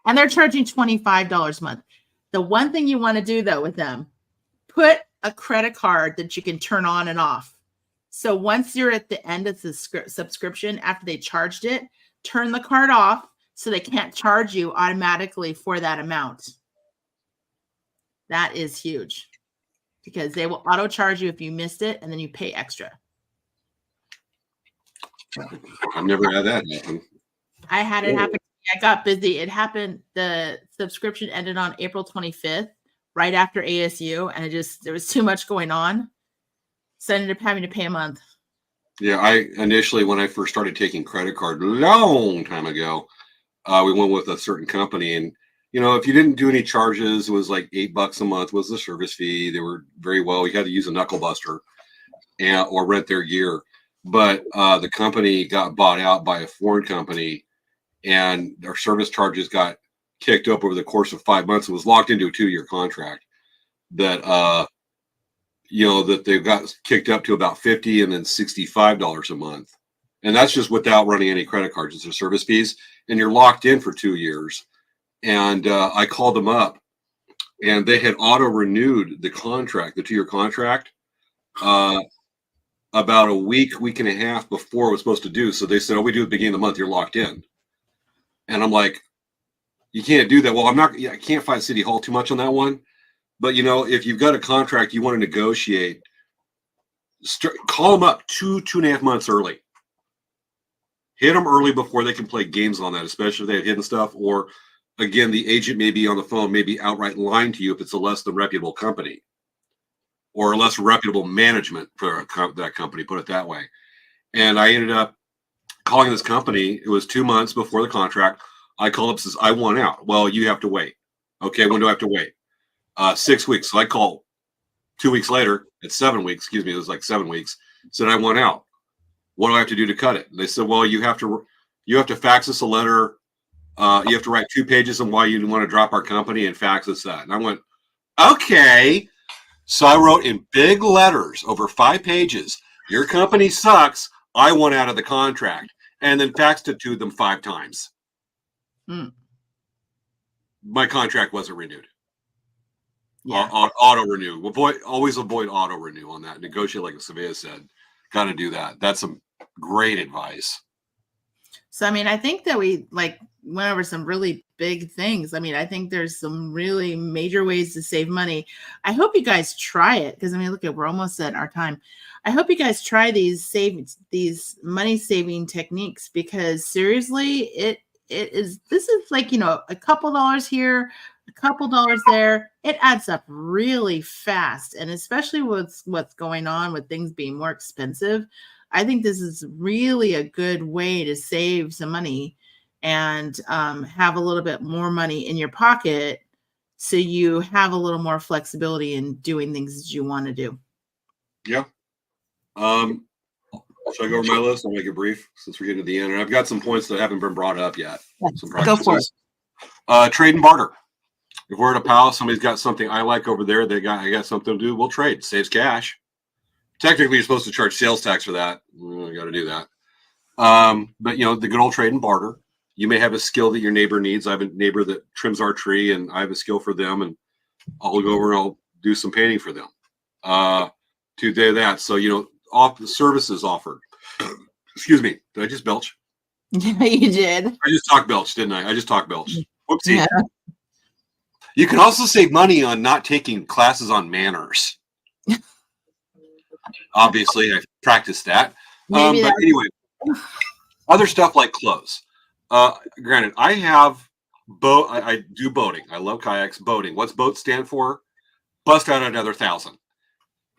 And they're charging $25 a month. The one thing you want to do, though, with them, put a credit card that you can turn on and off. So once you're at the end of the subscription, after they charged it, turn the card off so they can't charge you automatically for that amount. That is huge because they will auto charge you if you missed it, and then you pay extra. I've never had that happen. I had it happen. I got busy. It happened. The subscription ended on April 25th, right after ASU, and there was too much going on. So I ended up having to pay a month. Yeah, I initially, when I first started taking credit card a long time ago, we went with a certain company, and if you didn't do any charges, it was like $8 a month was the service fee. They were very well. You had to use a knuckle buster or rent their gear. But the company got bought out by a foreign company, and their service charges got kicked up over the course of 5 months. It was locked into a 2-year contract that that they got kicked up to about $50 and then $65 a month. And that's just without running any credit cards. It's their service fees, and you're locked in for 2 years. And I called them up, and they had auto renewed the contract, the 2-year contract, about a week and a half before it was supposed to do. So they said, oh, we do at the beginning of the month, you're locked in. And I'm like, you can't do that. Well, I can't fight City Hall too much on that one. But, if you've got a contract, you want to negotiate, call them up 2.5 months early. Hit them early before they can play games on that, especially if they have hidden stuff. Or, again, the agent may be on the phone, maybe outright lying to you if it's a less than reputable company. Or a less reputable management for that company, put it that way. And I ended up calling this company. It was 2 months before the contract. I called up and says, I want out. Well, you have to wait. Okay, when do I have to wait? 6 weeks. So I call 2 weeks later. It's 7 weeks. Excuse me. It was like 7 weeks. Said, I want out. What do I have to do to cut it? And they said, well, you have to fax us a letter. You have to write 2 pages on why you want to drop our company and fax us that. And I went, okay. So I wrote in big letters over 5 pages, your company sucks. I want out of the contract, and then faxed it to them 5 times. My contract wasn't renewed. Yeah. Auto renew. Always avoid auto renew on that. Negotiate like Svea said. Got to do that. That's some great advice. So, I think that we went over some really big things. I think there's some really major ways to save money. I hope you guys try it because, look we're almost at our time. I hope you guys try these money saving techniques because seriously, this is like, a couple dollars here, a couple dollars there. It adds up really fast. And especially with what's going on with things being more expensive, I think this is really a good way to save some money and have a little bit more money in your pocket so you have a little more flexibility in doing things that you want to do. Yeah. Should I go over my list? I'll make it brief since we're getting to the end. And I've got some points that haven't been brought up yet. Go for it. Trade and barter. If we're at a palace, somebody's got something I like over there. I got something to do. We'll trade. Saves cash. Technically, you're supposed to charge sales tax for that. You got to do that. But the good old trade and barter. You may have a skill that your neighbor needs. I have a neighbor that trims our tree, and I have a skill for them, and I'll go over and I'll do some painting for them. To do that, so off the services offered. Excuse me. Did I just belch? Yeah, you did. I just talked belch, didn't I? I just talked belch. Whoopsie. Yeah. You can also save money on not taking classes on manners. Obviously, I've practiced that. But anyway, other stuff like clothes. Granted, I have boat. I do boating. I love kayaks. Boating. What's boat stand for? Bust out another 1,000.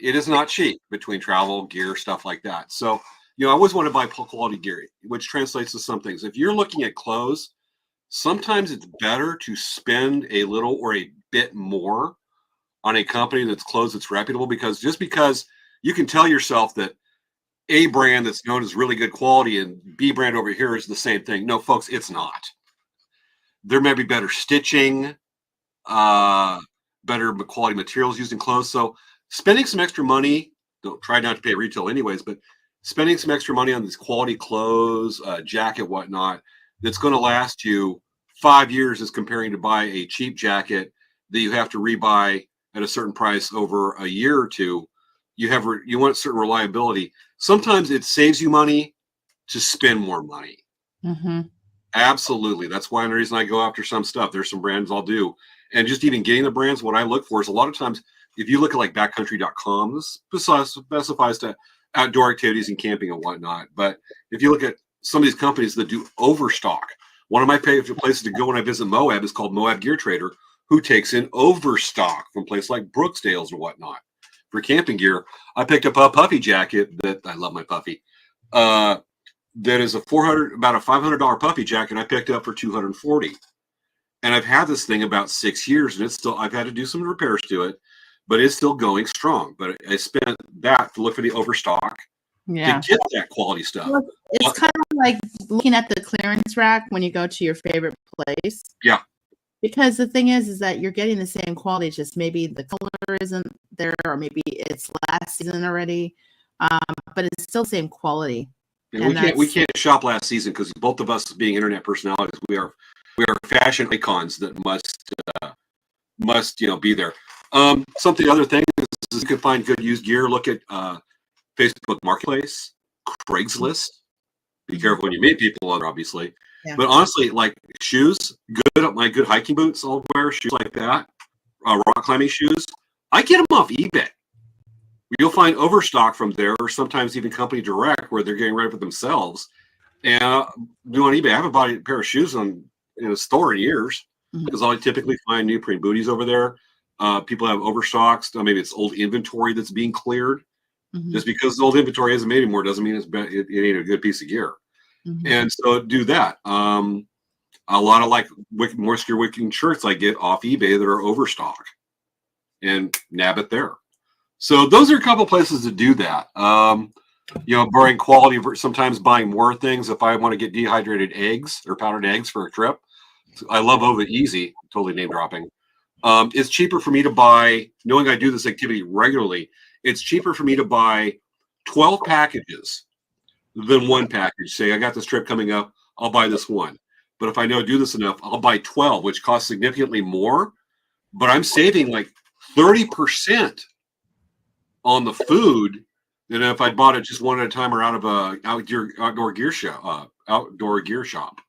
It is not cheap between travel, gear, stuff like that. So I always want to buy quality gear, which translates to some things. If you're looking at clothes, sometimes it's better to spend a little or a bit more on a company that's clothes that's reputable, because you can tell yourself that A brand that's known as really good quality and B brand over here is the same thing. No, folks, it's not. There may be better stitching, better quality materials used in clothes. So spending some extra money, don't try not to pay retail anyways, but spending some extra money on these quality clothes, jacket, whatnot, that's going to last you 5 years as comparing to buy a cheap jacket that you have to rebuy at a certain price over a year or two. You want certain reliability. Sometimes it saves you money to spend more money. Mm-hmm. Absolutely. That's why the reason I go after some stuff. There's some brands I'll do. And just even getting the brands, what I look for is a lot of times, if you look at like backcountry.com, this specifies to outdoor activities and camping and whatnot. But if you look at some of these companies that do overstock, one of my favorite places to go when I visit Moab is called Moab Gear Trader, who takes in overstock from places like Brooksdale's or whatnot. For camping gear, I picked up a puffy jacket that I love my puffy. That is about a $500 puffy jacket I picked up for $240. And I've had this thing about 6 years, and I've had to do some repairs to it, but it's still going strong. But I spent that to look for the overstock to get that quality stuff. Well, it's kind of like looking at the clearance rack when you go to your favorite place. Yeah. Because the thing is that you're getting the same quality, just maybe the color isn't there, or maybe it's last season already, but it's still the same quality. And we can't shop last season because both of us being internet personalities, we are fashion icons that must be there. Something other thing is you can find good used gear. Look at Facebook Marketplace, Craigslist. Be careful when you meet people on there, obviously. Yeah. But honestly, like shoes, my good hiking boots, I'll wear shoes like that. Rock climbing shoes, I get them off eBay. You'll find overstock from there, or sometimes even company direct, where they're getting ready for themselves. And do on eBay. I haven't bought a pair of shoes in a store in years because I typically find neoprene booties over there. People have overstocks. Maybe it's old inventory that's being cleared. Just because the old inventory isn't made anymore doesn't mean it ain't a good piece of gear. And so do that. A lot of like more secure wicking shirts I get off eBay that are overstock, and nab it there. So those are a couple places to do that. Buying quality, sometimes buying more things. If I want to get dehydrated eggs or powdered eggs for a trip, I love Oven Easy. Totally name dropping. It's cheaper for me to buy, knowing I do this activity regularly, it's cheaper for me to buy 12 packages than one package. Say I got this trip coming up, I'll buy this one. But if I know I do this enough, I'll buy 12, which costs significantly more. But I'm saving like 30% on the food than if I bought it just one at a time or out of a outdoor gear shop.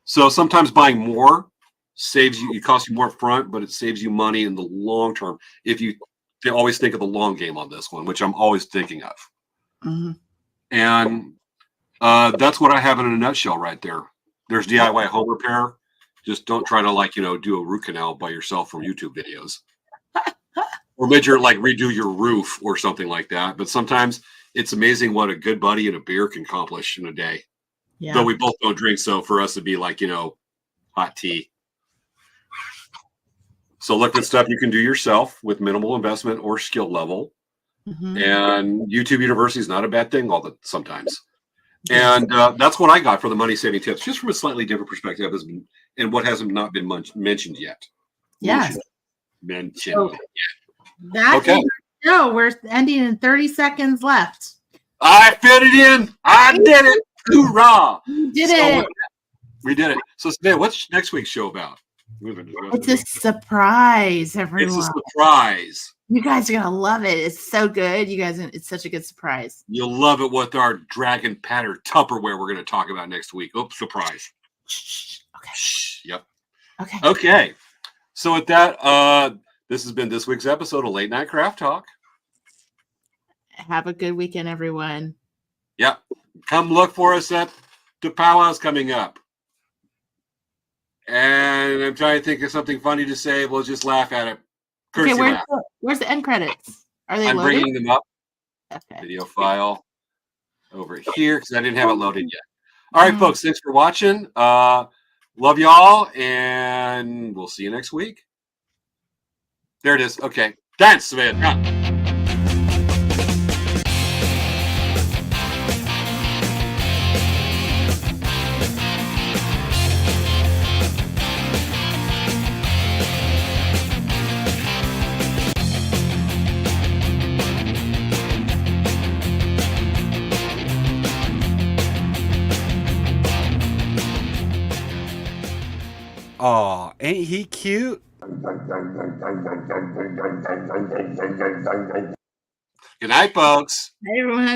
So sometimes buying more saves you. It costs you more up front, but it saves you money in the long term. They always think of the long game on this one, which I'm always thinking of. And that's what I have in a nutshell right there. There's DIY home repair. Just don't try to do a root canal by yourself from YouTube videos. Or redo your roof or something like that. But sometimes it's amazing what a good buddy and a beer can accomplish in a day. Yeah. Though we both don't drink, so for us to be hot tea. So look at stuff you can do yourself with minimal investment or skill level. And YouTube University is not a bad thing sometimes. And that's what I got for the money saving tips, just from a slightly different perspective, and what hasn't not been mentioned yet. Yes. Mentioned. That's okay. No, we're ending in 30 seconds left. I fit it in. I did it. Hoorah! You did it. We did it. So today, what's next week's show about? It's a surprise, everyone. It's a surprise. You guys are gonna love it. It's so good. It's such a good surprise. You'll love it with our dragon pattern Tupperware we're gonna talk about next week. Oh, surprise. Okay. Yep. Okay. So with that, this has been this week's episode of Late Night Craft Talk. Have a good weekend, everyone. Yep. Come look for us at the powwows coming up. And I'm trying to think of something funny to say. We'll just laugh at it. Okay, where's the end credits? Are they I'm loaded? bringing them up. Okay. Video file. over here because I didn't have it loaded yet. All right, Mm. folks, thanks for watching. Love y'all, and we'll see you next week. There it is. Okay. Dance, Svea. Aw, ain't he cute? Good night, folks. Hey, everyone.